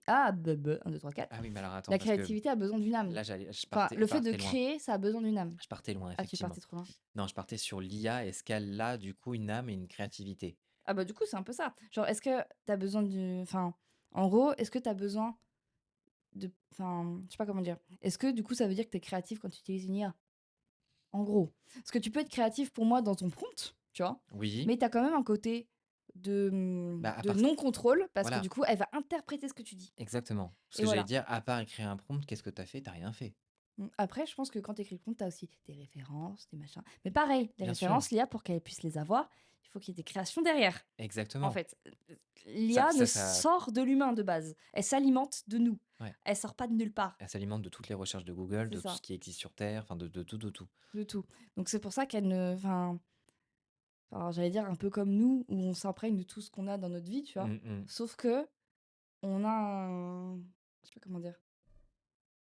ah, 1, 2, 3, 4. Ah oui, mais alors attends, La parce que créativité a besoin d'une âme? là, Enfin, le je fait de partais loin. créer, ça a besoin d'une âme. Je partais loin, Ah, tu partais effectivement. trop loin? Non, je partais sur l'IA. Est-ce qu'elle a, du coup, une âme et une créativité? Ah bah, du coup, c'est un peu ça. Genre, est-ce que tu as besoin enfin, en gros, est-ce que tu as besoin enfin, je sais pas comment dire. Est-ce que, du coup, ça veut dire que tu es créatif quand tu utilises une IA? En gros. Parce que tu peux être créatif pour moi dans ton prompt, tu vois? Oui. Mais tu as quand même un côté Bah, à de part non-contrôle parce que, voilà, du coup, elle va interpréter ce que tu dis. exactement. Ce Et que j'allais voilà. dire, à part écrire un prompt, qu'est-ce que tu as fait? Tu as rien fait. Après, je pense que quand tu écris le prompt, tu as aussi des références, des machins. Mais pareil, les Bien sûr, références, l'IA, pour qu'elle puisse les avoir, il faut qu'il y ait des créations derrière. En exactement. fait, l'IA ne Ça sort de l'humain de base. Elle s'alimente de nous. ouais, Elle sort pas de nulle part. elle s'alimente de toutes les recherches de Google, C'est de tout ce ça, qui existe sur terre, enfin de tout, de tout. de tout. Donc c'est pour ça qu'elle ne enfin, j'allais dire un peu comme nous, où on s'imprègne de tout ce qu'on a dans notre vie, tu vois? Mmh mh. Sauf que on a un je sais pas comment dire?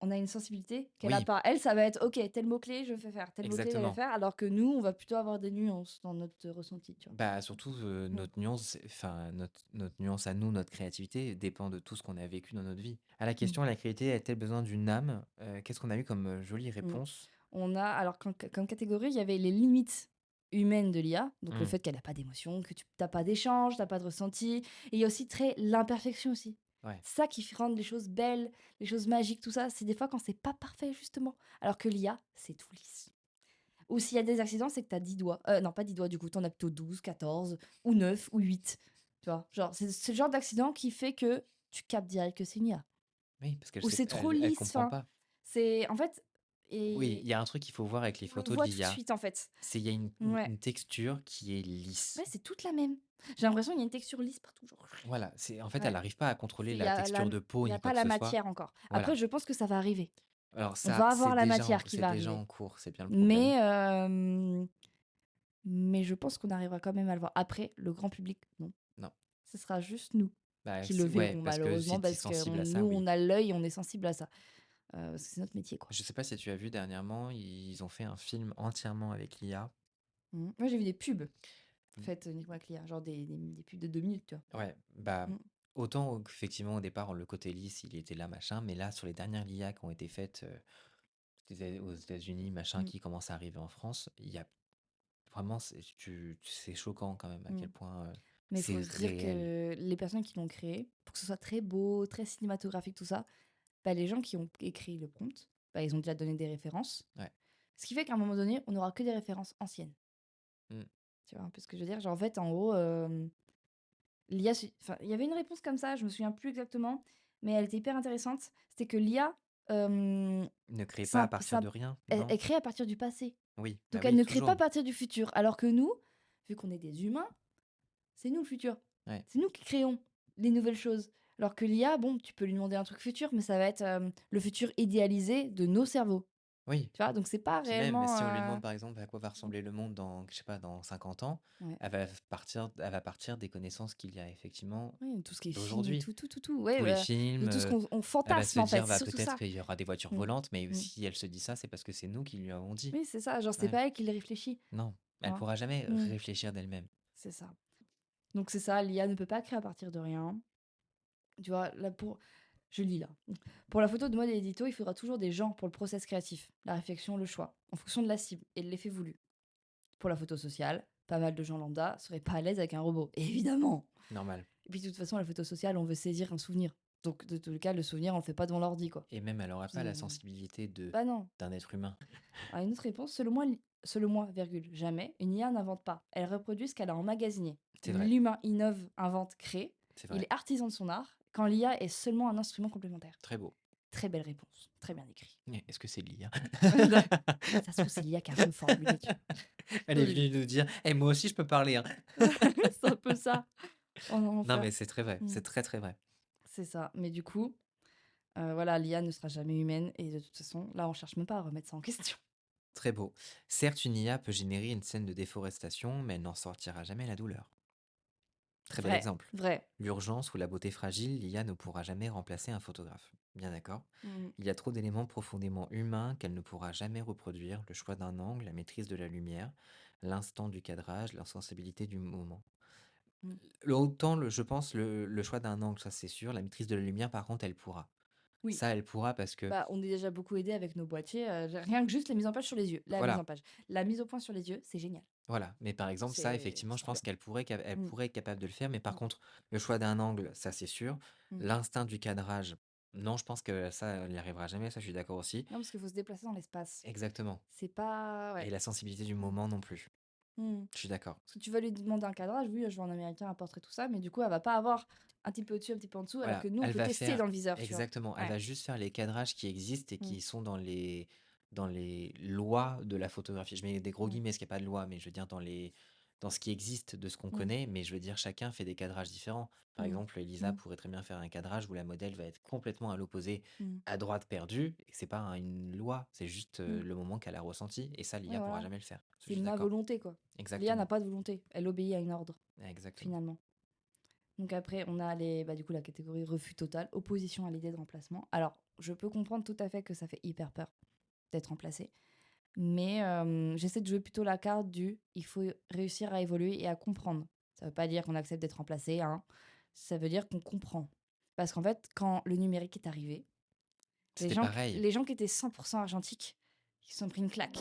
on a une sensibilité qu'elle a Oui, pas. Elle, ça va être: «OK, tel mot-clé, je fais faire, tel mot-clé, je vais exactement. faire», alors que nous, on va plutôt avoir des nuances dans notre ressenti, tu vois? Bah, surtout, Mmh. notre nuance, enfin, notre nuance à nous, notre créativité dépend de tout ce qu'on a vécu dans notre vie. À la Mmh. question: «La créativité a-t-elle besoin d'une âme?» Qu'est-ce qu'on a eu comme, jolie Mmh. réponse? On a alors comme catégorie, il y avait les limites humaines de l'IA, donc le Mmh, fait qu'elle a pas d'émotion, que tu as pas d'échange, tu as pas de ressenti, et il y a aussi très l'imperfection aussi. ouais. C'est ça qui f rend les choses belles, les choses magiques, tout ça, c'est des fois quand c'est pas parfait justement. Alors que l'IA, c'est tout lisse. Ou s'il y a des accidents, c'est que tu as 10 doigts. Non, pas 10 doigts du coup, tu en as plutôt 12, 14 ou 9 ou 8. Tu vois? Genre, c'est le genre d'accident qui fait que tu captes direct que c'est une IA. Oui, parce qu'elle Ou sait c'est trop elle lisse, comprend enfin, pas. c'est en fait Oui, il et y a un truc qu'il faut voir avec les on le photos de voit tout de l'IA, suite en fait. c'est il y a Ouais. une texture qui est Ouais, lisse. c'est toute la même. J'ai l'impression qu'il y a une texture lisse partout, genre. Voilà, c'est en fait, elle Ouais, arrive pas à contrôler c'est la texture de il peau y ni a quoi pas que la ce soit. matière encore. Après, Voilà. je pense que ça va arriver. Alors On ça, va avoir la matière qui c'est va déjà arriver. en cours, c'est bien le problème. Mais mais je pense qu'on arrivera quand même à le voir. Après, le grand public, non. Non. Ce sera juste nous Bah, qui le ouais, verrons parce que malheureusement si tu es parce que sensible à ça, nous, on oui. a l'œil, on est sensible à ça. Parce que c'est notre métier, quoi. Je sais pas si tu as vu dernièrement, ils ont fait un film entièrement avec l'IA. Mmh. Moi, j'ai vu des pubs Mmh, faites uniquement avec l'IA, genre des pubs de 2 minutes, tu vois? ouais, bah, Mmh. autant qu'effectivement au départ, le côté lisse, il était là, machin, mais là, sur les dernières l'IA qui ont été faites, aux États-Unis, machin, Mmh. qui commencent à arriver en France, il y a vraiment c'est choquant quand même à Mmh. quel point, Mais il c'est faut se dire réel. que les personnes qui l'ont créé, pour que ce soit très beau, très cinématographique, tout ça, bah, les gens qui ont écrit le prompt, bah, ils ont déjà donné des références. Ouais. Ce qui fait qu'à un moment donné, on n'aura que des références anciennes. Mmh. Tu vois un peu ce que je veux dire? Genre, en fait, en gros, l'IA enfin, il y avait une réponse comme ça, je me souviens plus exactement, mais elle était hyper intéressante. C'était que l'IA, Ne crée pas à ça partir ça de rien, elle non? crée à partir du passé. Oui, bah Donc elle oui, ne crée pas à toujours. partir du futur. Alors que nous, vu qu'on est des humains, c'est nous le futur. Ouais. C'est nous qui créons les nouvelles choses. Alors que l'IA, bon, tu peux lui demander un truc futur, mais ça va être, le futur idéalisé de nos cerveaux. Oui. Tu vois? Donc c'est pas Puis même, réellement, si on lui demande par exemple à quoi va ressembler le monde dans, je sais pas, dans 50 ans, ouais. elle va partir des connaissances qu'il y a effectivement Oui, tout ce qui est film et d'aujourd'hui. tout, tout, tout, tout. Ouais, Tous les de films, tout ce qu'on on elle va se fantasme, en fait, dire, c'est bah, surtout peut-être ça. qu'il y aura des voitures Mmh. volantes, mais Mmh. si elle se dit ça, c'est parce que c'est nous qui lui avons dit. Oui, c'est ça, genre, c'est Ouais. pas elle qui le réfléchit, Non, tu elle vois? pourra jamais Mmh. réfléchir d'elle-même. C'est ça. Donc c'est ça, l'IA ne peut pas créer à partir de rien. Tu vois? Là, je lis là. Pour la photo de mode et édito, il faudra toujours des gens pour le process créatif, la réflexion, le choix, en fonction de la cible et de l'effet voulu. Pour la photo sociale, pas mal de gens lambda seraient pas à l'aise avec un robot, évidemment. Normal. Et puis de toute façon, la photo sociale, on veut saisir un souvenir. Donc de tous les cas, le souvenir, on le fait pas devant l'ordi, quoi. Et même, elle aura pas la C'est sensibilité bah non. d'un être humain. Ah, une autre réponse, selon moi, virgule, jamais, une IA n'invente pas. Elle reproduit ce qu'elle a emmagasiné. C'est vrai, L'humain innove, invente, crée. c'est Il vrai. est artisan de son art, quand l'IA est seulement un instrument complémentaire. Très beau. Très belle réponse, très bien écrit. Mais est-ce que c'est l'IA? Ça se trouve, c'est l'IA qui est un peu formulée, tu Elle vois. est venue nous dire: «Eh, moi aussi je peux parler, hein!» C'est un peu ça. Oh non, Non, enfer. mais c'est très vrai, Mmh. c'est très, très vrai. C'est ça. Mais du coup, voilà, l'IA ne sera jamais humaine et de toute façon, là, on cherche même pas à remettre ça en question. Très beau. Certes, une IA peut générer une scène de déforestation, mais elle n'en sortira jamais la douleur. Très bel Vrai, exemple. vrai. L'urgence ou la beauté fragile, l'IA ne pourra jamais remplacer un photographe. Bien d'accord. Mmh. Il y a trop d'éléments profondément humains qu'elle ne pourra jamais reproduire, le choix d'un angle, la maîtrise de la lumière, l'instant du cadrage, la sensibilité du moment. Mmh. Autant, je pense, le choix d'un angle, ça c'est sûr. La maîtrise de la lumière, par contre, elle pourra. Oui. Ça, elle pourra parce que, Bah, on est déjà beaucoup aidé avec nos boîtiers, rien que juste la mise en page sur les yeux. La mise voilà, en page. La mise au point sur les yeux, c'est génial. voilà. Mais par exemple, ça, effectivement, C'est je trop bien. pense elle Mmh. pourrait être capable de le faire. Mais par Mmh. contre, le choix d'un angle, ça c'est sûr. Mmh. L'instinct du cadrage, non, je pense que ça, elle n'y arrivera jamais. Ça, je suis d'accord aussi. Non, parce qu'il faut se déplacer dans l'espace. Exactement. C'est pas Et ouais. la sensibilité du Mmh. moment non plus. Mmh. Je suis d'accord. Parce que tu vas lui demander un cadrage, oui, je veux en américain, un portrait, tout ça, mais du coup, elle va pas avoir un petit peu au-dessus, un petit peu en dessous, alors que Voilà, nous, on elle peut va tester faire dans le viseur, tu vois? exactement, elle Ouais. va juste faire les cadrages qui existent et Mmh. qui sont dans les lois de la photographie. Je mets des gros Mmh. guillemets, parce qu'il y a pas de loi, mais je veux dire dans ce qui existe de ce qu'on Mmh. connaît, mais je veux dire chacun fait des cadrages différents. Par Mmh. exemple, Elisa Mmh. pourrait très bien faire un cadrage où la modèle va être complètement à l'opposé, Mmh. à droite perdue, et c'est pas une loi, c'est juste, Mmh. le moment qu'elle a ressenti et ça Ouais, l'IA pourra voilà. jamais le faire. Je C'est suis ma d'accord. volonté, quoi. L'IA n'a Exactement, pas de volonté, elle obéit à une ordre, exactement. finalement. Donc après, on a du coup, la catégorie refus total, opposition à l'idée de remplacement. Alors, je peux comprendre tout à fait que ça fait hyper peur d'être remplacé, mais j'essaie de jouer plutôt la carte du il faut réussir à évoluer et à comprendre. Ça veut pas dire qu'on accepte d'être remplacé, hein. Ça veut dire qu'on comprend. Parce qu'en fait, quand le numérique est arrivé, C'était pareil. les gens qui étaient 100% argentiques, ils se sont pris une claque.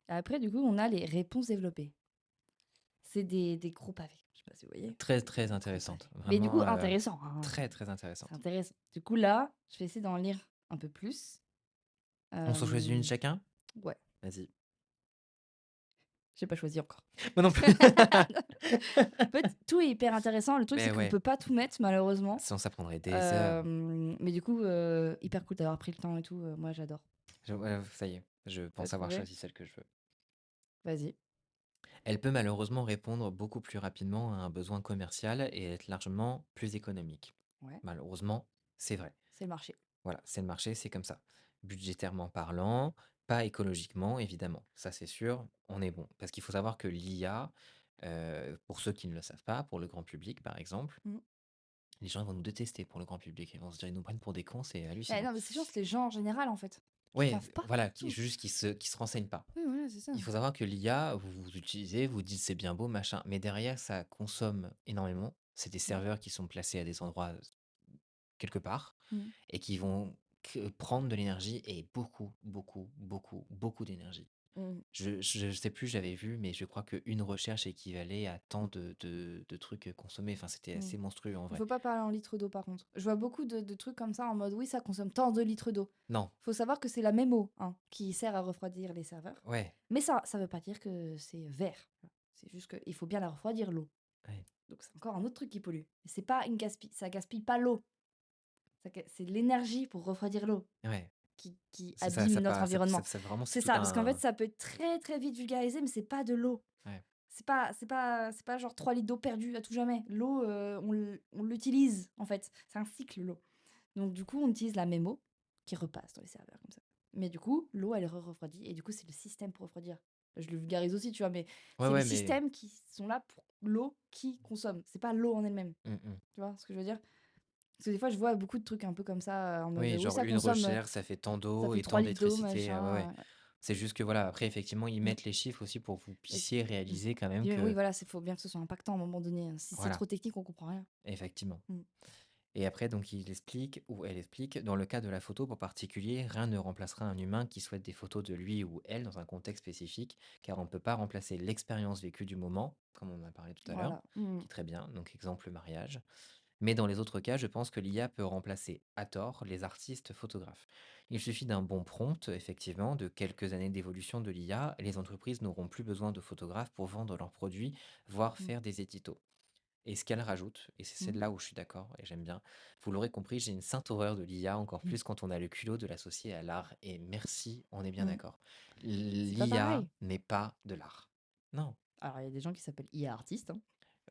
Après, du coup, on a les réponses développées. C'est des gros pavés. Je sais pas si vous voyez. Très, très Des gros intéressante. pavés. Mais du coup, Vraiment, intéressant, hein. très, très C'est intéressante. intéressant. Du coup, là, je vais essayer d'en lire un peu plus. On s'en choisit une Euh, chacun? ouais, Vas-y. j'ai pas choisi encore. Moi non plus. En fait, tout est hyper intéressant. Le truc, c'est Mais qu'on ouais, peut pas tout mettre, malheureusement. sinon ça prendrait des heures. Mais du coup, hyper cool d'avoir pris le temps et tout. Moi, j'adore. Ouais, ça y est, je T'as pense avoir trouvé? choisi celle que je veux. Vas-y. Elle peut malheureusement répondre beaucoup plus rapidement à un besoin commercial et être largement plus économique. Ouais, Malheureusement, c'est vrai. c'est le marché. Voilà, c'est le marché, c'est comme ça. Budgétairement parlant, pas écologiquement, évidemment. Ça, c'est sûr, on est bon. Parce qu'il faut savoir que l'IA, pour ceux qui ne le savent pas, pour le grand public, par exemple, Mm. les gens vont nous détester pour le grand public. Ils vont se dire, ils nous prennent pour des cons, c'est hallucinant. Non, mais c'est juste les gens en général, en fait, qui Ouais, savent pas voilà, tout. juste qui se renseignent pas. Oui, voilà, c'est ça. Il faut savoir que l'IA, vous utilisez, vous dites c'est bien beau, machin, mais derrière, ça consomme énormément. C'est des Ouais. serveurs qui sont placés à des endroits quelque part Mm. et qui vont prendre de l'énergie et beaucoup, beaucoup, beaucoup, beaucoup d'énergie. Mm. Je sais plus, j'avais vu, mais je crois qu'une recherche équivalait à tant de trucs consommés. Enfin, c'était Mm. assez monstrueux en Il vrai. faut pas parler en litres d'eau, par contre. Je vois beaucoup de trucs comme ça en mode oui, ça consomme tant de litres d'eau. Non, Faut savoir que c'est la même eau, hein, qui sert à refroidir les serveurs. ouais, Mais ça veut pas dire que c'est vert. C'est juste qu'il faut bien la refroidir, l'eau. ouais, Donc c'est encore un autre truc qui pollue. C'est pas une ça gaspille pas l'eau. C'est l'énergie pour refroidir l'eau ouais. qui C'est ça, abîme ça, notre environnement. vraiment, c'est C'est tout ça, parce qu'en fait, un. ça peut être très très vite vulgarisé, mais c'est pas de l'eau. Ouais, C'est pas genre 3 litres d'eau perdue à tout jamais. L'eau, on l'utilise, en fait. C'est un cycle, l'eau. Donc du coup, on utilise la même eau qui repasse dans les serveurs comme ça. Mais du coup, l'eau, elle refroidit et du coup, c'est le système pour refroidir. Je le vulgarise aussi, tu vois, mais ouais, c'est les ouais, mais. systèmes qui sont là pour l'eau qui consomme. C'est pas l'eau en elle-même. Mm, mm. Tu vois ce que je veux dire? Parce que des fois, je vois beaucoup de trucs un peu comme ça, en mode, Oui, oui, genre ça une consomme, recherche, ça fait tant ça d'eau fait et 3 tant litres d'eau, d'électricité. Ouais, ouais. machin. C'est juste que voilà, après, effectivement, ils Mm. mettent les chiffres aussi pour que vous Et- puissiez mm. réaliser quand même Puis, oui, que. voilà, il faut bien que ce soit impactant à un moment donné, hein. Si c'est Voilà, trop technique, on comprend rien. effectivement. Mm. Et après, donc, il explique, ou elle explique, dans le cas de la photo en particulier, rien ne remplacera un humain qui souhaite des photos de lui ou elle dans un contexte spécifique, car on ne peut pas remplacer l'expérience vécue du moment, comme on en a parlé tout à l'heure, Voilà. Mm. qui est très bien, donc exemple le mariage. Mais dans les autres cas, je pense que l'IA peut remplacer à tort les artistes photographes. Il suffit d'un bon prompt, effectivement, de quelques années d'évolution de l'IA, et les entreprises n'auront plus besoin de photographes pour vendre leurs produits, voire Mm. faire des éditos. Et ce qu'elle rajoute, et c'est Mm. là où je suis d'accord et j'aime bien, vous l'aurez compris, j'ai une sainte horreur de l'IA, encore Mm. plus quand on a le culot de l'associer à l'art. Et merci, on est bien Mm. d'accord. C'est pas L'IA pareil. n'est pas de l'art. Non. Alors, il y a des gens qui s'appellent IA artistes, hein.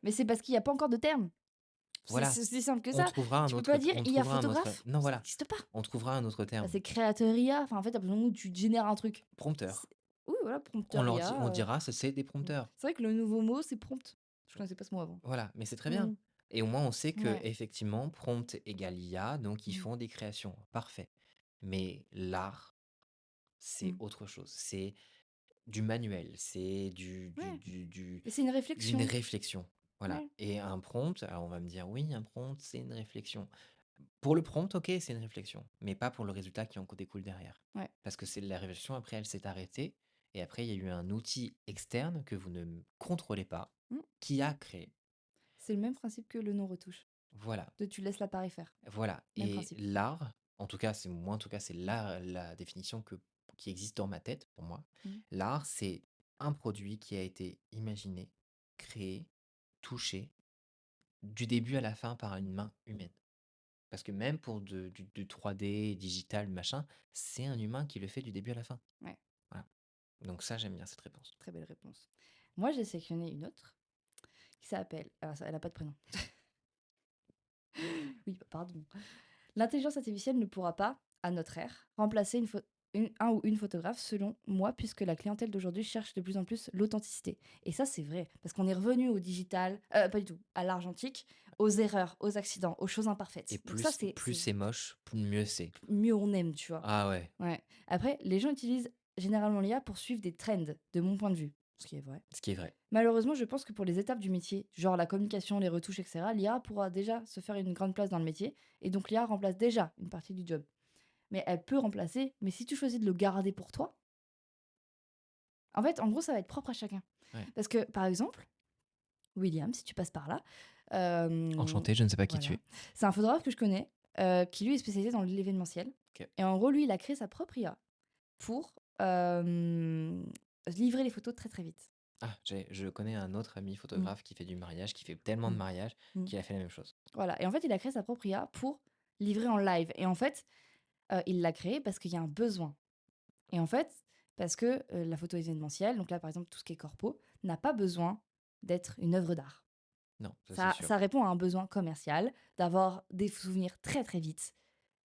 Mais c'est parce qu'il y a pas encore de terme. Voilà. C'est aussi simple que On ça. trouvera un Tu peux autre, pas dire on IA trouvera un autre. photographe, Non, ça voilà. n'existe pas. On trouvera un autre Bah, terme. c'est créateur IA, enfin, en fait, à partir du moment où tu génères un truc. Prompteur. Oui, voilà, On prompteur leur dit, IA. on dira, c'est des Mm. prompteurs. C'est vrai que le nouveau mot, c'est prompt. Je connaissais pas ce mot avant. Voilà, mais c'est très bien. Mm. Et au moins, on sait que Ouais. effectivement, prompt égale IA, donc ils Mm. font des créations. Parfait. Mais l'art, c'est Mm. autre chose. C'est du manuel, c'est Ouais. Et c'est une d'une réflexion. réflexion. Voilà. Ouais. Et un prompt, alors on va me dire, oui, un prompt, c'est une réflexion. Pour le prompt, ok, c'est une réflexion, mais pas pour le résultat qui en découle derrière. Ouais. Parce que c'est la réflexion, après, elle s'est arrêtée, et après, il y a eu un outil externe que vous ne contrôlez pas, Mm. qui a créé. C'est le même principe que le non-retouche. Voilà. De tu laisses l'appareil faire. Voilà. Même Et principe. l'art, en tout cas, c'est moi, en tout cas, c'est la définition qui existe dans ma tête, pour moi. Mm. L'art, c'est un produit qui a été imaginé, créé, touché, du début à la fin par une main humaine. Parce que même pour du 3D, digital, machin, c'est un humain qui le fait du début à la fin. Ouais. Voilà. Donc ça, j'aime bien cette réponse. Très belle réponse. Moi, j'ai sélectionné une autre qui s'appelle. Alors, elle a pas de prénom. Oui, pardon. L'intelligence artificielle ne pourra pas, à notre ère, remplacer un ou une photographe, selon moi, puisque la clientèle d'aujourd'hui cherche de plus en plus l'authenticité. Et ça, c'est vrai, parce qu'on est revenu au digital, pas du tout, à l'argentique, aux erreurs, aux accidents, aux choses Et imparfaites. Donc ça, plus c'est moche, plus mieux c'est. mieux on aime, tu vois. Ah ouais, Ouais. Après, les gens utilisent généralement l'IA pour suivre des trends, de mon point de vue, ce qui est vrai. ce qui est vrai. Malheureusement, je pense que pour les étapes du métier, genre la communication, les retouches, etc., l'IA pourra déjà se faire une grande place dans le métier, et donc l'IA remplace déjà une partie du job. Mais elle peut remplacer, mais si tu choisis de le garder pour toi, en fait, en gros, ça va être propre à chacun. Ouais. Parce que, par exemple, William, si tu passes par là, Enchanté, je ne sais pas qui tu voilà, es. c'est un photographe que je connais, qui lui est spécialisé dans l'événementiel. OK. Et en gros, lui, il a créé sa propre IA pour livrer les photos très très vite. Ah, je connais un autre ami Mm. photographe qui fait du mariage, qui fait tellement de Mm. mariages, Mm. qu'il a fait la même chose. Voilà. Et en fait, il a créé sa propre IA pour livrer en live. Et en fait, il l'a créé parce qu'il y a un besoin. Et en fait, parce que la photo événementielle, donc là, par exemple, tout ce qui est corpo, n'a pas besoin d'être une œuvre d'art. Non, ça c'est Ça sûr. répond à un besoin commercial d'avoir des souvenirs très très vite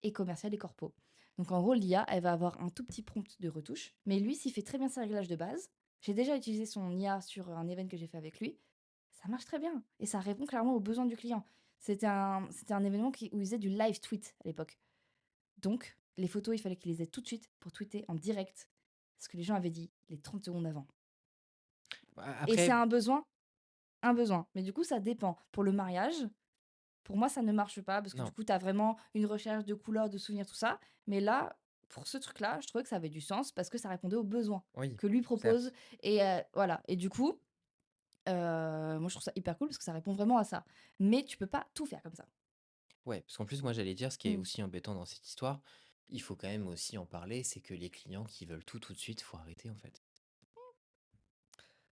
et commercial et corpo. Donc en gros, l'IA, elle va avoir un tout petit prompt de retouche, mais lui, s'il fait très bien ses réglages de base, j'ai déjà utilisé son IA sur un event que j'ai fait avec lui, ça marche très bien et ça répond clairement aux besoins du client. C'était un événement où il faisait du live tweet à l'époque. Donc, les photos, il fallait qu'il les ait tout de suite pour tweeter en direct ce que les gens avaient dit les 30 secondes avant. Et c'est Après, un besoin. Mais du coup, ça dépend. Pour le mariage, pour moi, ça ne marche pas parce que du non, coup, tu as vraiment une recherche de couleurs, de souvenirs, tout ça. Mais là, pour ce truc-là, je trouvais que ça avait du sens parce que ça répondait aux besoins oui, que lui propose. certes. Et voilà. Et du coup, moi, je trouve ça hyper cool parce que ça répond vraiment à ça. Mais tu peux pas tout faire comme ça. Ouais, parce qu'en plus, moi j'allais dire, ce qui est Mm. aussi embêtant dans cette histoire, il faut quand même aussi en parler, c'est que les clients qui veulent tout de suite, faut arrêter en fait.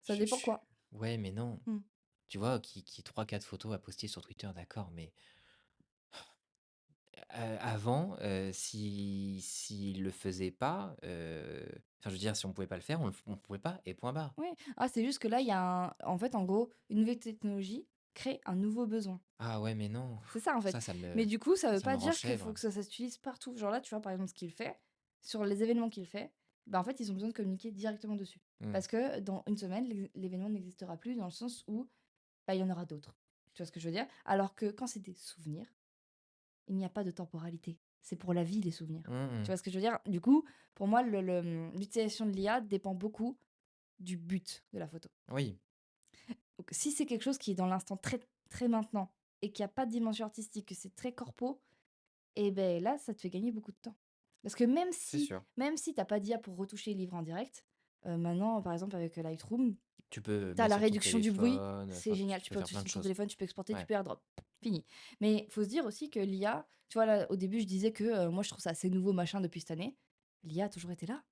Ça dépend quoi. Ouais, mais non. Mm. Tu vois, qui 3-4 photos à poster sur Twitter, d'accord, mais avant, s'il le faisait pas, enfin, je veux dire, si on pouvait pas le faire, on pouvait pas et point barre. Oui. Ah, c'est juste que là, il y a en fait, en gros, une nouvelle technologie crée un nouveau besoin. Ah ouais, mais non, C'est ça, en fait. ça me Mais du coup, ça veut ça me pas rend dire qu'il faut chèvre. que ça s'utilise partout. Genre là, tu vois, par exemple, ce qu'il fait, sur les événements qu'il fait, bah, en fait, ils ont besoin de communiquer directement dessus. Mmh. Parce que dans une semaine, l'événement n'existera plus dans le sens où bah, il y en aura d'autres. Tu vois ce que je veux dire? Alors que quand c'est des souvenirs, il n'y a pas de temporalité. C'est pour la vie, les souvenirs. Mmh Tu mh. vois ce que je veux dire? Du coup, pour moi, l'utilisation de l'IA dépend beaucoup du but de la photo. Oui, Donc, si c'est quelque chose qui est dans l'instant très, très maintenant et qui a pas de dimension artistique, que c'est très corpo, et ben là, ça te fait gagner beaucoup de temps. Parce que c'est sûr. même si tu pas d'IA pour retoucher les livres en direct, maintenant, par exemple, avec Lightroom, Tu peux tu as mettre la sur ton réduction du bruit, téléphone, c'est enfin, génial. tu Tu peux peux faire retoucher plein de sur ton choses. téléphone, tu peux exporter, tu Ouais, peux airdrop, fini. Mais il faut se dire aussi que l'IA, tu vois, là, au début, je disais que moi, je trouve ça assez nouveau, machin, depuis cette année. L'IA a toujours été là. bah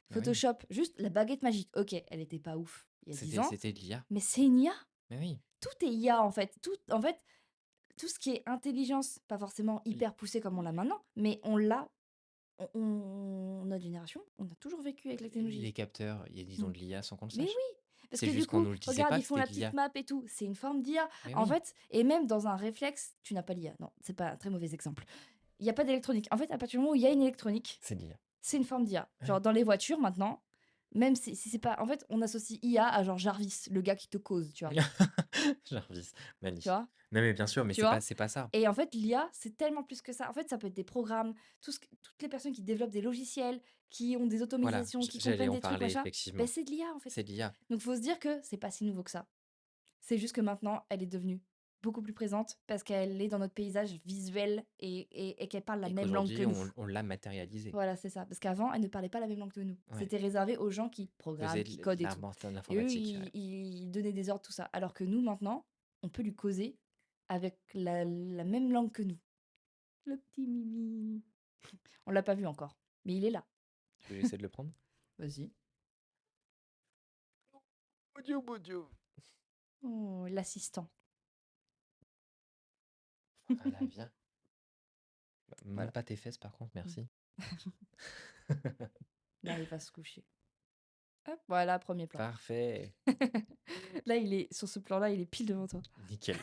oui, Photoshop, juste la baguette magique. Ok, elle était pas ouf il y a 10 ans, c'était de l'IA. mais c'est une IA. Mais oui, Tout est IA, en fait. En fait, tout ce qui est intelligence, pas forcément l hyper poussé comme on l'a maintenant, mais on l'a. Notre génération, on a toujours vécu avec la technologie. les capteurs, ils ont Mm. de l'IA sans qu'on le Mais sache. oui, parce C'est que du juste qu'on coup, nous le disait regarde, pas ils que font c'était la de petite l'IA. map et tout. C'est une forme d'IA. Mais En oui, fait, et même dans un réflexe, tu n'as pas l'IA. Non, c'est pas un très mauvais exemple. Il n'y a pas d'électronique. En fait, à partir du moment où il y a une électronique, c'est de l'IA. c'est une forme d'IA. Genre Ouais. dans les voitures maintenant, même si c'est pas. En fait, on associe IA à genre Jarvis, le gars qui te cause, Jarvis, tu magnifique. vois. Non, mais bien sûr, mais Tu vois? c'est pas ça. Et en fait, l'IA, c'est tellement plus que ça. En fait, ça peut être des programmes, toutes les personnes qui développent des logiciels, qui ont des Voilà, automatisations, qui j'allais comprennent en des trucs, parler machin, ben, effectivement. c'est de l'IA, en fait. C'est de l'IA. Donc, faut se dire que c'est pas si nouveau que ça. C'est juste que maintenant, elle est devenue beaucoup plus présente parce qu'elle est dans notre paysage visuel et qu'elle parle la Et même langue que qu'aujourd'hui, nous. on l'a matérialisé. Voilà, c'est ça. Parce qu'avant, elle ne parlait pas la même langue que nous. Ouais, C'était réservé aux gens qui faisait programment, qui de codent et tout. Et eux, l'informatique. Ouais. ils donnaient des ordres, tout ça. Alors que nous, maintenant, on peut lui causer avec la même langue que nous. Le petit Mimi. On l'a pas vu encore, mais il est là. Tu veux que j'essaie de le prendre? Vas-y. Audio, audio. Oh, l'assistant. Voilà, viens. Montre Voilà. pas tes fesses par contre, Mm. merci. Là, il va se coucher. Hop, voilà, premier plan. Parfait. Là, il est sur ce plan-là, il est pile devant toi. Nickel.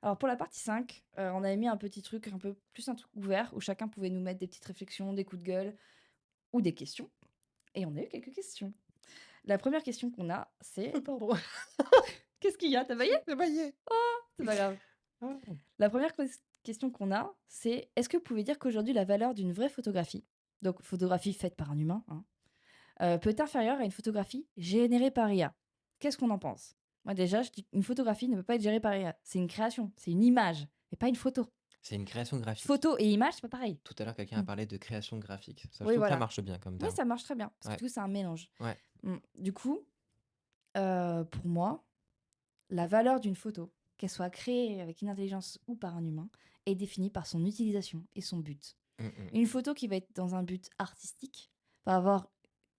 Alors Alors pour la partie 5, on avait mis un petit truc, un peu plus un truc ouvert où chacun pouvait nous mettre des petites réflexions, des coups de gueule ou des questions et on a eu quelques questions. La première question qu'on a, c'est Pardon. qu'est-ce qu'il y a? Tu as baillé? J'ai baillé. C'est pas grave. Ah. La première question qu'on a, c'est est-ce que vous pouvez dire qu'aujourd'hui la valeur d'une vraie photographie, donc photographie faite par un humain, hein, peut être inférieure à une photographie générée par IA? Qu'est-ce qu'on en pense? Moi déjà, je dis qu'une photographie ne peut pas être gérée par IA. C'est une création, c'est une image, et pas une photo. C'est une création graphique. Photo et image, c'est pas pareil. Tout à l'heure, quelqu'un a Mm. parlé de création graphique. Ça, je Oui, trouve que ça voilà. marche bien comme Oui, terme. ça marche très bien, parce que Ouais, du coup, c'est un mélange. ouais. Du coup, pour moi, la valeur d'une photo, qu'elle soit créée avec une intelligence ou par un humain, est définie par son utilisation et son but. Mm. Une photo qui va être dans un but artistique va avoir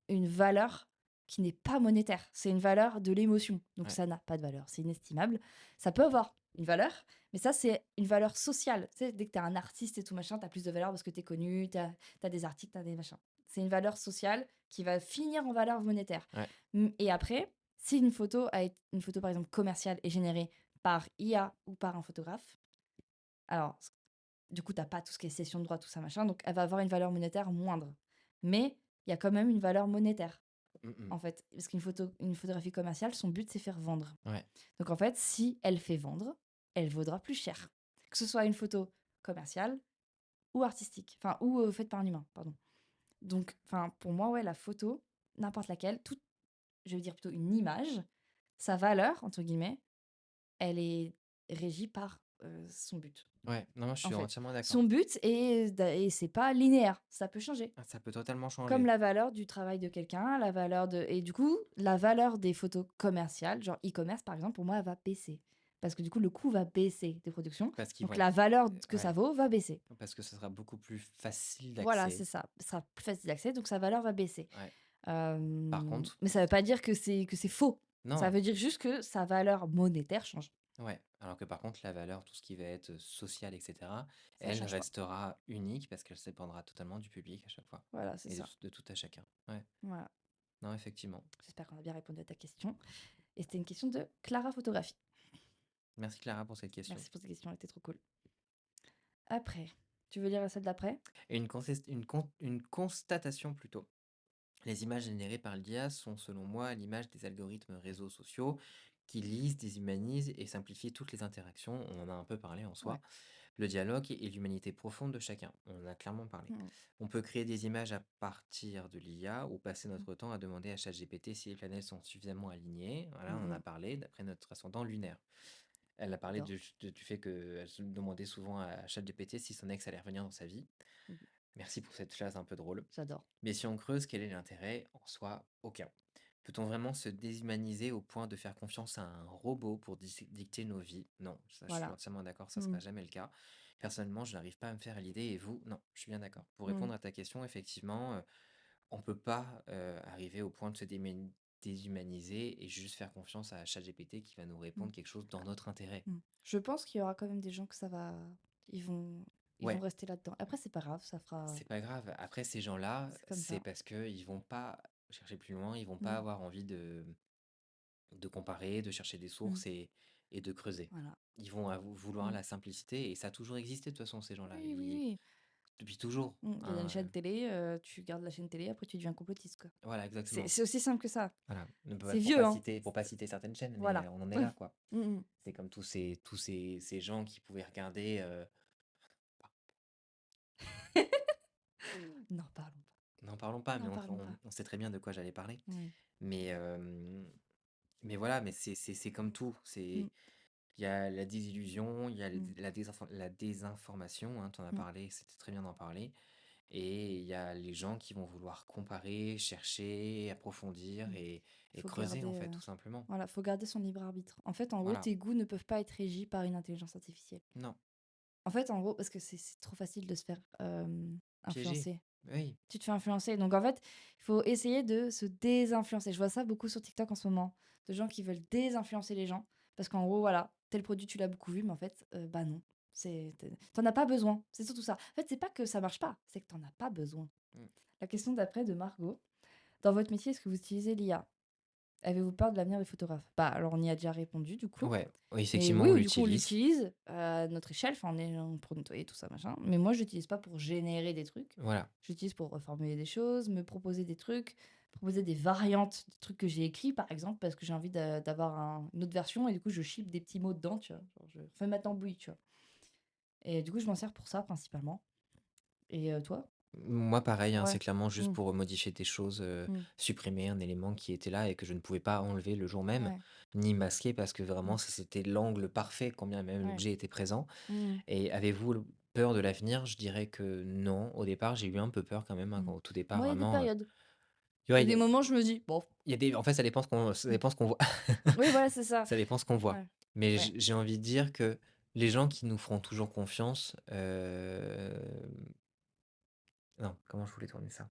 une valeur qui n'est pas monétaire. C'est une valeur de l'émotion. Donc Ouais. ça n'a pas de valeur, c'est inestimable. Ça peut avoir une valeur, mais ça, c'est une valeur sociale. Tu sais, dès que tu es un artiste et tout machin, tu as plus de valeur parce que tu es connu, tu as des articles, tu as des machins. C'est une valeur sociale qui va finir en valeur monétaire. Ouais. Et après, si une photo, une photo par exemple commerciale est générée par IA ou par un photographe, alors du coup, tu n'as pas tout ce qui est cession de droit, tout ça machin, donc elle va avoir une valeur monétaire moindre. Mais il y a quand même une valeur monétaire Mm. en fait. Parce une photographie commerciale, son but, c'est faire vendre. Ouais. Donc, en fait, si elle fait vendre, elle vaudra plus cher. Que ce soit une photo commerciale ou artistique. Enfin, ou faite par un humain, pardon. Donc, enfin, pour moi, ouais, la photo, n'importe laquelle, je veux dire plutôt une image, sa valeur, entre guillemets, elle est régie par son but, Ouais. Non, moi, je en suis fait. entièrement d'accord. Son but, et c'est pas linéaire, ça peut changer. Ah, ça peut totalement Comme changer. la valeur du travail de quelqu'un, la valeur de et du coup, la valeur des photos commerciales, genre e-commerce par exemple, pour moi, elle va baisser. Parce que du coup, le coût va baisser des productions. Parce qu'ils vont Donc être. la valeur que ça Ouais. vaut va baisser. Parce que ce sera beaucoup plus facile Voilà, c'est d'accès. ça. Ce sera plus facile d'accès, donc sa valeur va baisser. Ouais. Par contre, Mais ça veut pas dire que c'est faux. Ça non. veut dire juste que sa valeur monétaire change. Ouais. Alors que par contre, la valeur, tout ce qui va être social, etc., Ça elle change pas. restera unique parce qu'elle dépendra totalement du public à chaque fois. Voilà, c'est Et de, ça. de tout à chacun. Ouais. Voilà. Non, effectivement. J'espère qu'on a bien répondu à ta question. Et c'était une question de Clara Photographie. Merci Clara pour cette question. Merci pour cette question, elle était trop cool. Après, tu veux lire celle d'après? Et une constatation plutôt. Les images générées par l'IA sont, selon moi, à l'image des algorithmes réseaux sociaux qui lisent, déshumanisent et simplifient toutes les interactions. On en a un peu parlé en Ouais. soi. Le dialogue et l'humanité profonde de chacun. On en a clairement parlé. Mm. On peut créer des images à partir de l'IA ou passer Mm. notre temps à demander à ChatGPT si les planètes sont suffisamment alignées. Voilà, on en a Mm. parlé d'après notre ascendant lunaire. Elle a parlé J'adore. du fait qu'elle se demandait souvent à ChatGPT si son ex allait revenir dans sa vie. Mmh. Merci pour cette phrase un peu drôle. J'adore. Mais si on creuse, quel est l'intérêt? En soi, aucun. Peut-on vraiment se déshumaniser au point de faire confiance à un robot pour dicter nos vies? Non, ça, je suis Voilà. entièrement d'accord, ça ne Mmh. sera jamais le cas. Personnellement, je n'arrive pas à me faire à l'idée et vous? Non, je suis bien d'accord. Pour Mmh. répondre à ta question, effectivement, on ne peut pas arriver au point de se déshumaniser et juste faire confiance à ChatGPT qui va nous Mmh. répondre quelque chose dans notre intérêt. Mmh. Je pense qu'il y aura quand même des gens que ça va ils vont Ouais, rester là-dedans. Après, c'est pas grave, ça fera c'est pas grave. Après, ces gens-là, c'est comme c'est ça. parce qu'ils vont pas chercher plus loin, ils vont pas Mmh. avoir envie de comparer, de chercher des Mmh. sources et de creuser. Voilà. Ils vont vouloir Mmh. la simplicité et ça a toujours existé de toute façon, ces gens-là. Oui, oui, oui. Depuis toujours. Il y a une Hein, chaîne télé, tu gardes la chaîne télé, après tu deviens complotiste, quoi. voilà, C'est exactement. c'est aussi simple que ça. Voilà. C'est Pour vieux, pas hein? citer, pour pas citer certaines chaînes, mais Voilà. on en est là, quoi. Mmh mh. C'est comme tous ces gens qui pouvaient regarder. N'en parlons pas. N'en parlons pas, mais N'en on, parlons on- pas. on sait très bien de quoi j'allais parler. Oui. Mais, euh, mais voilà, mais c'est comme tout. Mmh. Il y a la désillusion, il y a Mmh. la désinformation, hein, tu en as Mmh. parlé, c'était très bien d'en parler. Et il y a les gens qui vont vouloir comparer, chercher, approfondir Mmh. Il et faut creuser, en garder, fait, tout simplement. voilà, faut garder son libre arbitre. En fait, en gros, Voilà. tes goûts ne peuvent pas être régis par une intelligence artificielle. Non, En fait, en gros, parce que c'est trop facile de se faire, piégé. influencer. Oui. Tu te fais influencer. Donc en fait, il faut essayer de se désinfluencer. Je vois ça beaucoup sur TikTok en ce moment, de gens qui veulent désinfluencer les gens parce qu'en gros, voilà, tel produit, tu l'as beaucoup vu, mais en fait, bah non, tu as pas besoin. C'est surtout ça. En fait, c'est pas que ça marche pas, c'est que tu as pas besoin. Mm. La question d'après de Margot: dans votre métier, est-ce que vous utilisez l'IA? Avez-vous peur de l'avenir des photographes? Bah, alors on y a déjà répondu du coup. Ouais, oui, Mais effectivement, oui, on oui, du coup on l'utilise. l'utilise à notre échelle, enfin pour nettoyer tout ça machin. Mais moi je l'utilise pas pour générer des trucs. Voilà. J'utilise pour reformuler des choses, me proposer des trucs, proposer des variantes de trucs que j'ai écrits par exemple parce que j'ai envie d'avoir une autre version et du coup je ship des petits mots dedans, tu vois? Genre je fais ma tambouille, tu vois? Et du coup je m'en sers pour ça principalement. Et toi? Moi, pareil, hein, Ouais. c'est clairement juste Mmh. pour modifier des choses, Mmh. supprimer un élément qui était là et que je ne pouvais pas enlever le jour même, Ouais. ni masquer parce que vraiment Mmh. c'était l'angle parfait quand bien même Ouais. l'objet était présent. Mmh. Et avez-vous peur de l'avenir? Je dirais que non. Au départ, j'ai eu un peu peur quand même, hein, Mmh. au tout départ, Moi, il y a des vraiment, périodes. Il y ouais, a des moments, je me dis: «Bon». il y a des en fait, ça Mmh. dépend ce qu'on voit. Oui, voilà, c'est ça. Ça dépend ce qu'on voit. Ouais. Mais Ouais. j'ai envie de dire que les gens qui nous feront toujours confiance, non, comment je voulais tourner ça?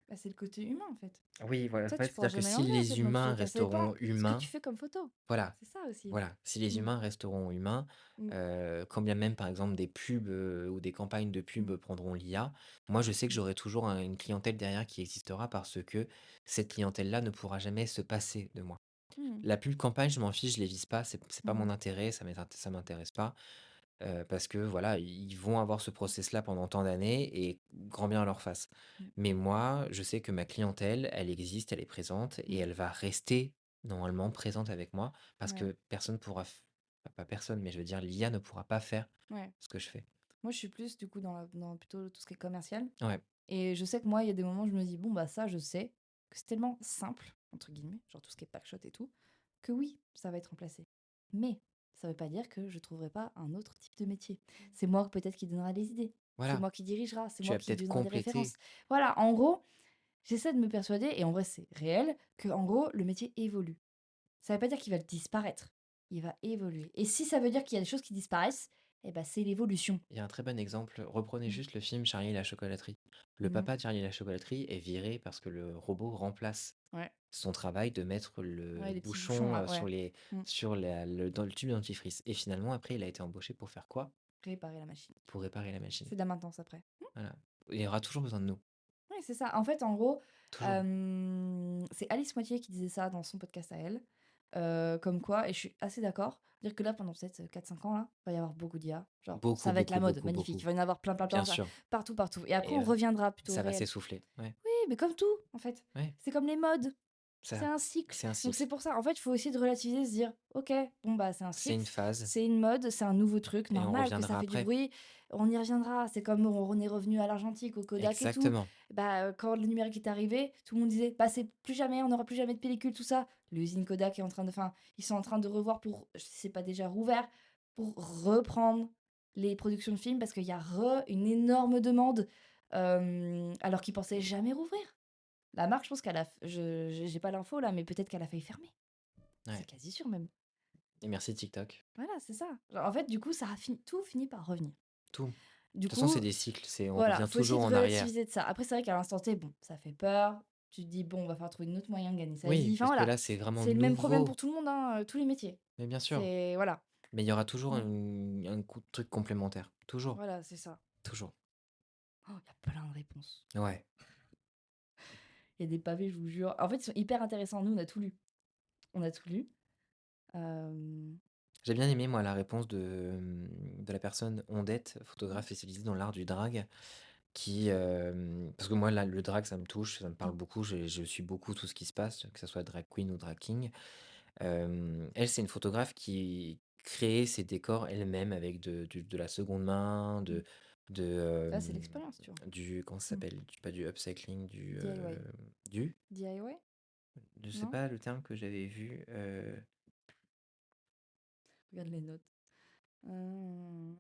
Bah, c'est le côté humain, en fait. Oui, voilà, en Ça, fait, tu pourras c'est-à-dire que jamais si l'enlever, en les fait, notre humains photo. Ça dépend resteront ce que tu humains, fais comme photo. voilà, C'est ça aussi. voilà, si les Mmh. humains resteront humains, Mmh. quand bien même, par exemple, des pubs, ou des campagnes de Mmh. pub prendront l'IA, moi, je sais que Mmh. j'aurai toujours une clientèle derrière qui existera parce que cette clientèle-là ne pourra jamais se passer de moi. Mmh. La pub campagne, je m'en fiche, je les vise pas, c'est pas Mmh. mon intérêt, ça m'intéresse pas, parce que, voilà, ils vont avoir ce process-là pendant tant d'années et grand bien leur face. Mmh. Mais moi, je sais que ma clientèle, elle existe, elle est présente et Mmh. elle va rester normalement présente avec moi parce Ouais. que personne pourra f pas personne, mais je veux dire l'IA ne pourra pas faire Ouais. ce que je fais. Moi, je suis plus, du coup, dans plutôt tout ce qui est commercial Ouais, et je sais que moi, il y a des moments où je me dis: «Bon, bah, ça, je sais que c'est tellement "simple" entre guillemets, genre tout ce qui est packshot et tout, que oui, ça va être remplacé». Mais ça veut pas dire que je trouverai pas un autre type de métier. C'est moi peut-être qui donnera les idées. C'est voilà, moi qui dirigera, c'est tu moi vas qui peut-être donnera des références. compléter. Voilà, en gros, j'essaie de me persuader et en vrai, c'est réel, que en gros, le métier évolue. Ça veut pas dire qu'il va disparaître, il va évoluer et si ça veut dire qu'il y a des choses qui disparaissent, eh ben c'est l'évolution. Il y a un très bon exemple, reprenez Mmh. juste le film Charlie et la chocolaterie. Le Mmh. papa de Charlie et la chocolaterie est viré parce que le robot remplace Ouais. son travail de mettre le Ouais, les petits bouchons bouchon, là, ouais. Mmh. sur la le dans le tube dentifrice et finalement après il a été embauché pour faire quoi? Réparer la machine. Pour réparer la machine. C'est de la maintenance après. Voilà. Il y aura toujours besoin de nous, Ouais, c'est ça. En fait, en gros, toujours. c'est Alice Moitié qui disait ça dans son podcast à elle, comme quoi et je suis assez d'accord, dire que là, pendant peut-être, 4-5 ans là, il va y avoir beaucoup d'IA. Genre, Beaucoup, ça va être la beaucoup, mode, beaucoup, magnifique. Il beaucoup. va y en avoir plein, plein, plein, Bien ça sûr partout, partout et après et on reviendra plutôt au ça va réel. s'essouffler. Ouais, Oui, mais comme tout, en fait. ouais, C'est comme les modes, c'est ça un cycle. c'est un Donc c'est cycle. pour ça, en fait, il faut essayer de relativiser, se dire: «OK, bon, bah, c'est un C'est une cycle, phase c'est une mode, c'est un nouveau truc, et on normal que ça reviendra fait du après. bruit, on y reviendra». C'est comme on est revenu à l'argentique, au Kodak et tout. Exactement. Bah, quand le numérique est arrivé, tout le monde disait: «Bah, c'est plus jamais, on n'aura plus jamais de pellicule, tout ça». L'usine Kodak est en train de enfin, ils sont en train de revoir pour si c'est pas déjà rouvert, pour reprendre les productions de films parce qu'il y a une énorme demande, alors qu'ils pensaient jamais rouvrir. La marque, je pense qu'elle a f je j'ai pas l'info là, mais peut-être qu'elle a failli fermer. C'est Ouais quasi sûr même. et merci TikTok. Voilà, c'est ça. Genre en fait, du coup, ça a fini tout finit par revenir. Tout. De Du toute façon, coup, c'est des cycles, c'est on voilà, revient faut essayer toujours de en arrière. relativiser de ça. Après, c'est vrai qu'à l'instant T, bon, ça fait peur. Tu te dis: «Bon, on va falloir trouver un autre moyen de gagner sa vie». Oui, Enfin parce que voilà, là, c'est vraiment c'est le même problème nouveau. pour tout le monde, hein, tous les métiers. Mais bien sûr, C'est voilà. mais il y aura toujours Mmh. un coup de truc complémentaire. Toujours, Voilà, c'est ça. toujours. Oh, il y a plein de réponses. Ouais. Il y a des pavés, je vous jure. En fait, ils sont hyper intéressants. Nous, on a tout lu. On a tout lu. Hem, J'ai bien aimé moi la réponse de la personne Ondette, mmh, photographe spécialisée dans l'art du drag, qui, parce que moi là, le drag ça me touche, ça me parle mmh, beaucoup, je suis beaucoup tout ce qui se passe, que ça soit drag queen ou drag king. Elle, c'est une photographe qui crée ses décors elle-même avec de la seconde main, mmh. de, Ça, c'est l'expérience, tu vois? du comment ça Mmh. s'appelle? Pas du upcycling, DIY. du? DIY? Je sais Non? pas le terme que j'avais vu, Regarde les notes. Heu,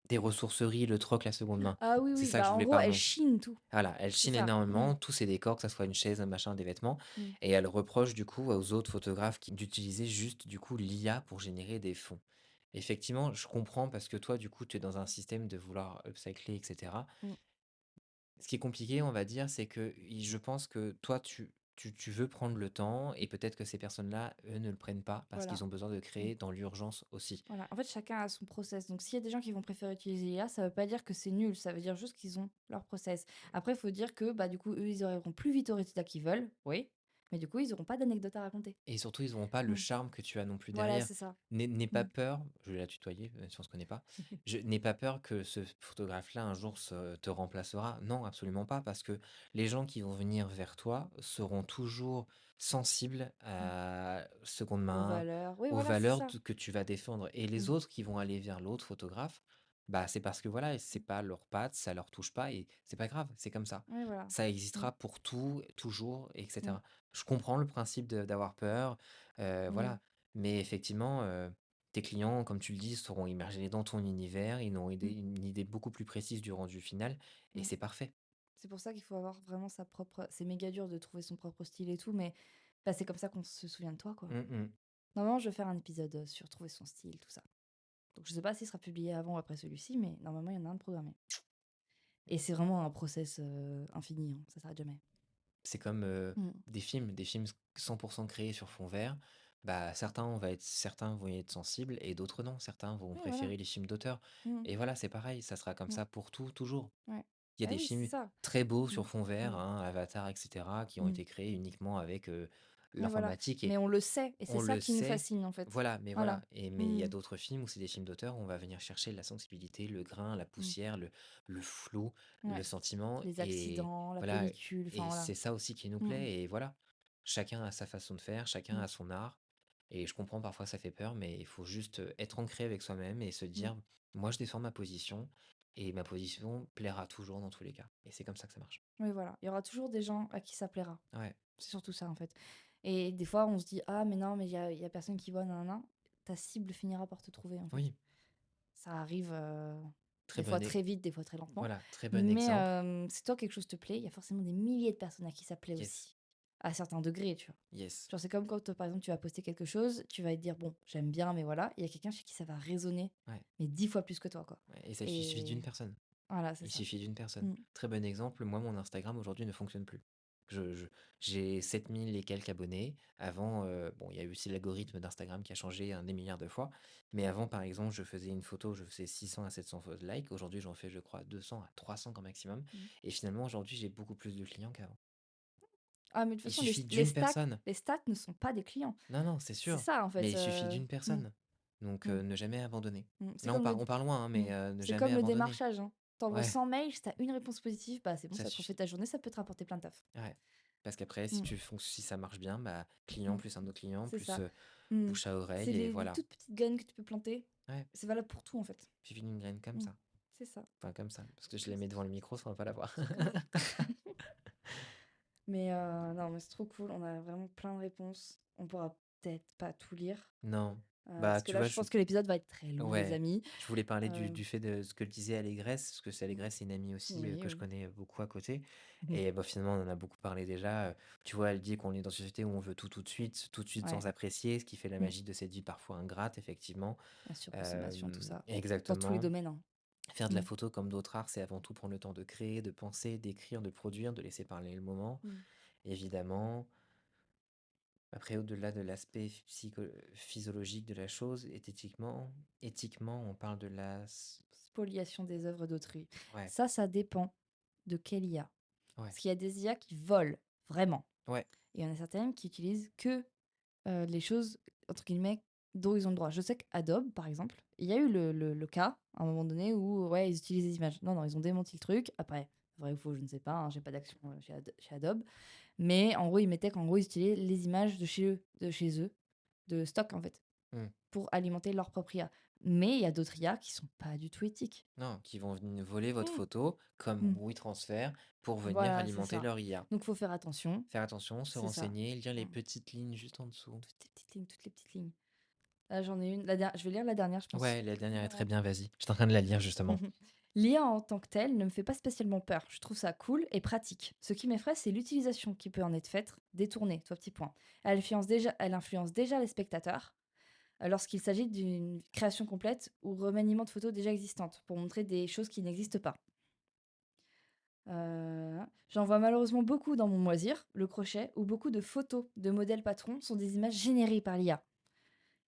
des ressourceries, le troc, la seconde main. ah oui, C'est oui, ça que bah, je en voulais, gros, elle pardon. chine tout. Voilà, elle C'est chine ça. Mmh. énormément tous ses décors, que ça soit une chaise, un machin, des vêtements Mmh. et elle reproche du coup aux autres photographes d'utiliser juste du coup l'IA pour générer des fonds. Effectivement, je comprends parce que toi du coup, tu es dans un système de vouloir upcycler et cetera. Mmh. Ce qui est compliqué, on va dire, c'est que je pense que toi tu veux prendre le temps et peut-être que ces personnes-là, eux, ne le prennent pas parce qu'ils Voilà. ont besoin de Mmh. créer dans l'urgence aussi. Voilà. En fait, chacun a son process. Donc, s'il y a des gens qui vont préférer utiliser l'IA, ça veut pas dire que c'est nul. Ça veut dire juste qu'ils ont leur process. Après, il faut dire que, bah, du coup, eux, ils arriveront plus vite au résultat qu'ils veulent. Oui. Mais du coup, ils auront pas d'anecdote à raconter. Et surtout, ils n'auront pas le Mmh. charme que tu as non plus Voilà, derrière. c'est ça. N'aie pas Mmh. peur, je vais la tutoyer, si on se connaît pas. Je n'aie pas peur que ce photographe-là, un jour, te remplacera. Non, absolument pas, parce que les gens qui vont venir vers toi seront toujours sensibles Mmh. à seconde Aux main, valeurs. Oui, aux voilà, c'est valeurs ça. que tu vas défendre. Et les Mmh. autres qui vont aller vers l'autre photographe, bah, c'est parce que voilà, c'est pas leur patte, ça leur touche pas et c'est pas grave, c'est comme ça. Oui, voilà. Ça Mmh. existera pour tout, toujours, Mmh. etc. Je comprends le principe d'avoir peur, Mmh. voilà. Mais effectivement, tes clients, comme tu le dis, seront immergés dans ton univers, ils auront Mmh. une idée beaucoup plus précise du rendu final et Mmh. c'est parfait. C'est pour ça qu'il faut avoir vraiment sa propre. C'est méga dur de trouver son propre style et tout, mais bah, c'est comme ça qu'on se souvient de toi, quoi. Mmh mh. Normalement, je vais faire un épisode sur trouver son style, tout ça. Donc, je sais pas s'il sera publié avant ou après celui-ci, mais normalement, il y en a un de programmé. Et c'est vraiment un process infini, hein, ça s'arrête jamais. C'est comme, Mm. des films 100 créés sur fond vert. Bah, certains vont y être sensibles et d'autres non. Certains vont Oui, voilà. préférer les films d'auteur Mm. et voilà, c'est pareil, ça sera comme Mm. ça pour tout, toujours. Ouais. Il y a Bah des oui, c'est films ça. très beaux Mm. sur fond vert, Mm. hein, Avatar et cetera, qui ont Mm. été créés uniquement avec, Oui, voilà. l'informatique et Mais on le sait, et c'est on ça le qui nous sait. fascine, en fait. Voilà, mais Voilà. voilà mais il y a Mm. d'autres films où c'est des films d'auteur où on va venir chercher la sensibilité, le grain, la Mm. poussière, le flou, le Ouais. sentiment Les et accidents, la voilà pellicule, enfin et voilà. c'est ça aussi qui nous Mm. plaît et voilà. Chacun a sa façon de faire, chacun Mm. a son art et je comprends parfois ça fait peur, mais il faut juste, être ancré avec soi-même et se Mm. dire: «Moi je défends ma position et ma position plaira toujours dans tous les cas» et c'est comme ça que ça marche. Oui, voilà. Il y aura toujours des gens à qui ça plaira. Ouais, C'est surtout ça, en fait. Et des fois, on se dit: «Ah mais non, mais il y a personne qui voit, nin Ta cible finira par te trouver, en fait. oui, Ça arrive, très des fois bon e très vite, des fois très lentement. voilà, très bon Mais exemple. si toi, quelque chose te plaît, il y a forcément des milliers de personnes à qui ça plaît Yes, aussi, à certains degrés, tu vois? yes, Genre, c'est comme quand, par exemple, tu vas poster quelque chose, tu vas te dire: «Bon, j'aime bien, mais voilà». Il y a quelqu'un chez qui ça va résonner, ouais, mais 10 fois plus que toi, quoi. ouais et ça il suffit d'une Et personne. voilà, c'est Il ça. suffit d'une personne. Mmh. Très bon exemple, moi, mon Instagram aujourd'hui ne fonctionne plus. J'ai 7 000 et quelques abonnés. Avant, bon, il y a eu aussi l'algorithme d'Instagram qui a changé un des milliards de fois. Mais avant, par exemple, je faisais une photo, je faisais 600 à 700 likes. Aujourd'hui, j'en fais, je crois, 200 à 300 grand maximum. Mmh. Et finalement, aujourd'hui, j'ai beaucoup plus de clients qu'avant. Ah, mais de toute Il façon, suffit les d'une stats personne. les stats ne sont pas des clients. Non, non, c'est C'est sûr. ça, en Mais fait, il suffit d'une mmh, personne. Donc, mmh, ne jamais abandonner. C'est Là, comme le on part loin, hein, mmh, mais ne c'est jamais comme le abandonner. démarchage, hein. Tu envoies Ouais, 100 mails, si tu une réponse positive, bah, c'est bon, ça ça te refait suffit. ta journée, ça peut te rapporter plein de taf. Ouais, parce qu'après Mmh, si ça marche bien, bah, client mmh, plus un autre client, c'est plus, ça. Mmh. bouche à C'est oreille et des voilà. toutes petites graines que tu peux planter. Ouais, C'est valable pour tout, en fait. il suffit d'une graine comme Mmh. ça. C'est ça. Enfin comme ça, parce que je Mmh, la mets devant le micro, ça on va pas la voir. c'est comme ça. Mais non, mais c'est trop cool, on a vraiment plein de réponses. On pourra peut-être pas tout lire, Non, bah, parce que tu là, vois, je pense que l'épisode va être très long, les ouais, amis. je voulais parler Heu, du fait de ce que disait Allégresse, parce que c'est mmh, Allégresse, c'est une amie aussi, oui, que je oui. connais beaucoup à côté Mmh. et bah, finalement, on en a beaucoup parlé déjà, tu vois, elle dit qu'on est dans une société où on veut tout de suite Ouais. sans apprécier, ce qui fait la Mmh. magie de cette vie parfois ingrate, effectivement. La surconsommation, tout ça. Dans tous les Exactement. domaines, hein. Faire de la Mmh. photo comme d'autres arts, c'est avant tout prendre le temps de créer, de penser, d'écrire, de produire, de laisser parler le moment. Mmh. Évidemment, après au-delà de l'aspect physiologique de la chose, éthiquement, on parle de la s Spoliation des œuvres d'autrui. ouais, Ça dépend de quelle IA. ouais, Parce qu'il y a des IA qui volent, vraiment. ouais, Et il y en a certaines qui utilisent que, les choses, entre guillemets, «dont ils ont le droit». Je sais qu'Adobe, par exemple, il y a eu le cas, à un moment donné, où, ouais, ils utilisent des images. Non, non, ils ont démenti le truc. Après, vrai ou faux, je ne sais pas, hein, j'ai pas d'action, chez Adobe. Mais en gros, ils mettaient qu'en gros, ils utilisaient les images de chez eux, de stock, en fait, mmh. pour alimenter leur propre IA. Mais il y a d'autres IA qui sont pas du tout éthiques. Non, qui vont venir voler votre Mmh. photo comme Mmh. WeTransfer pour venir Voilà, c'est alimenter ça. leur IA. Donc faut faire attention, Faire attention, se c'est ça. renseigner, lire les Mmh. petites lignes juste en dessous. Toutes les petites lignes. Là, j'en ai une, je vais lire la dernière, je pense. Ouais, la dernière est Heu, très bien, vas-y. J'étais en train de la lire justement. L'IA en tant que telle ne me fait pas spécialement peur. Je trouve ça cool et pratique. Ce qui m'effraie, c'est l'utilisation qui peut en être faite, détournée, 3 petits points. Elle influence déjà les spectateurs, lorsqu'il s'agit d'une création complète ou remaniement de photos déjà existantes, pour montrer des choses qui n'existent pas. J'en vois malheureusement beaucoup dans mon loisir, le crochet, où beaucoup de photos de modèles patrons sont des images générées par l'IA.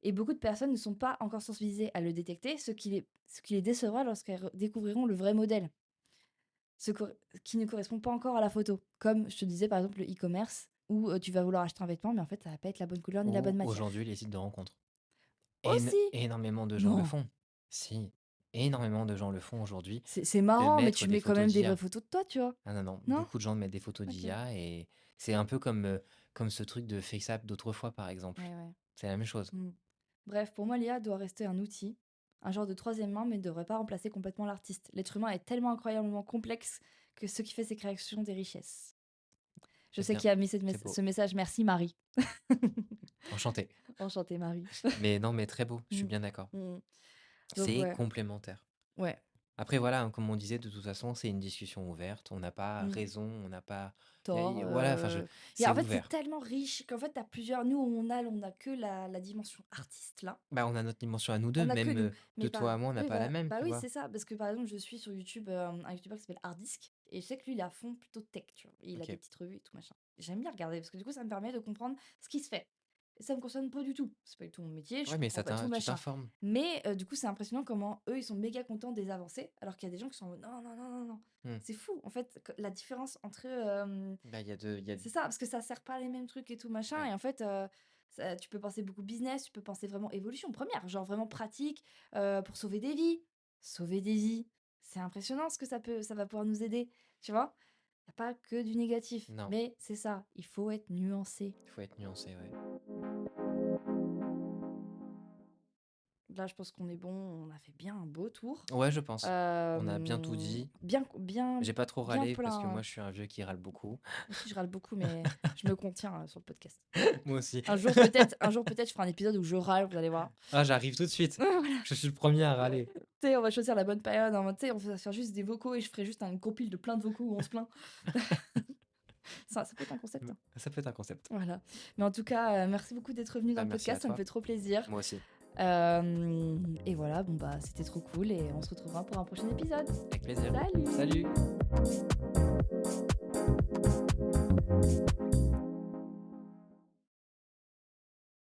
Et beaucoup de personnes ne sont pas encore sensibilisées à le détecter, ce qui les décevra lorsqu'elles découvriront le vrai modèle, ce cor- qui ne correspond pas encore à la photo. Comme je te disais par exemple le e-commerce, où tu vas vouloir acheter un vêtement, mais en fait ça va pas être la bonne couleur ni la bonne Ou matière. aujourd'hui, les sites de rencontres. Aussi. Énormément de gens le Non, font. Si, énormément de gens le font aujourd'hui, c'est de marrant, mais mettre tu des mets quand photos même des vraies d'IA. photos de toi, tu vois. Ah non, non, Non? beaucoup de gens mettent des photos Ok. d'IA et c'est un peu comme ce truc de FaceApp d'autrefois, par exemple. Ouais, ouais. C'est la même chose. Mm. Bref, pour moi, l'IA doit rester un outil, un genre de troisième main, mais ne devrait pas remplacer complètement l'artiste. L'être humain est tellement incroyablement complexe que ce qui fait ses créations des richesses. Je C'est sais bien, qui a mis c'est ce beau. message. Merci Marie. Enchanté. Enchantée Marie. Mais non, mais très beau, je suis Mm. bien d'accord. Mm. Donc C'est ouais, complémentaire. ouais. Après, voilà, hein, comme on disait, de toute façon, c'est une discussion ouverte. On n'a pas Mm. raison, on n'a pas. Tort. Voilà, enfin, En c'est fait, c'est ouvert. tellement riche qu'en fait, t'as plusieurs. Nous, on a que la dimension artiste là. Bah, on a notre dimension à nous deux, On a que même nous. de Mais toi à moi, on n'a oui, pas la voilà. même, Bah tu oui, vois. c'est ça. Parce que par exemple, je suis sur YouTube un YouTuber qui s'appelle Hardisk. Et je sais que lui, il est à fond plutôt tech, tu vois. Et il a Ok. des petites revues et tout machin. J'aime bien regarder parce que du coup, ça me permet de comprendre ce qui se fait. Et ça me concerne pas du tout. C'est pas du tout mon métier, je Ouais, mais comprends pas tout tu machin. t'informes. Mais du coup, c'est impressionnant comment eux, ils sont méga contents des avancées. Alors qu'il y a des gens qui sont en mode non, non, non, non, non. Hmm. C'est fou, en fait, la différence entre Bah, il y a. c'est ça, parce que ça sert pas les mêmes trucs et tout machin. Ouais. Et en fait, tu peux penser beaucoup business, tu peux penser vraiment évolution première, genre vraiment pratique pour sauver des vies. Sauver des vies. C'est impressionnant ce que ça va pouvoir nous aider. Tu vois? Y a pas que du négatif. Non, Mais c'est ça, il faut être nuancé. il faut être nuancé, ouais. Là, je pense qu'on est bon, on a fait bien un beau tour. Ouais, je pense. On a bien tout dit. Bien, bien, J'ai pas trop bien râlé parce que plein. moi, je suis un vieux qui râle beaucoup. Moi aussi, je râle beaucoup, mais je me contiens sur le podcast. Moi aussi. Un jour peut-être, je ferai un épisode où je râle, vous allez voir. Ah, j'arrive tout de suite. Voilà. Je suis le premier à râler. Tu sais, on va choisir la bonne période. En mode, tu sais, on va faire juste des vocaux et je ferai juste un compile de plein de vocaux où on se plaint. Ça peut être un concept, hein. Ça peut être un concept. Voilà. Mais en tout cas, merci beaucoup d'être venu dans Bah, le merci à podcast. Ça me toi. fait trop plaisir. Moi aussi. Et voilà, bon bah c'était trop cool et on se retrouvera pour un prochain épisode. Avec plaisir. Salut! Salut.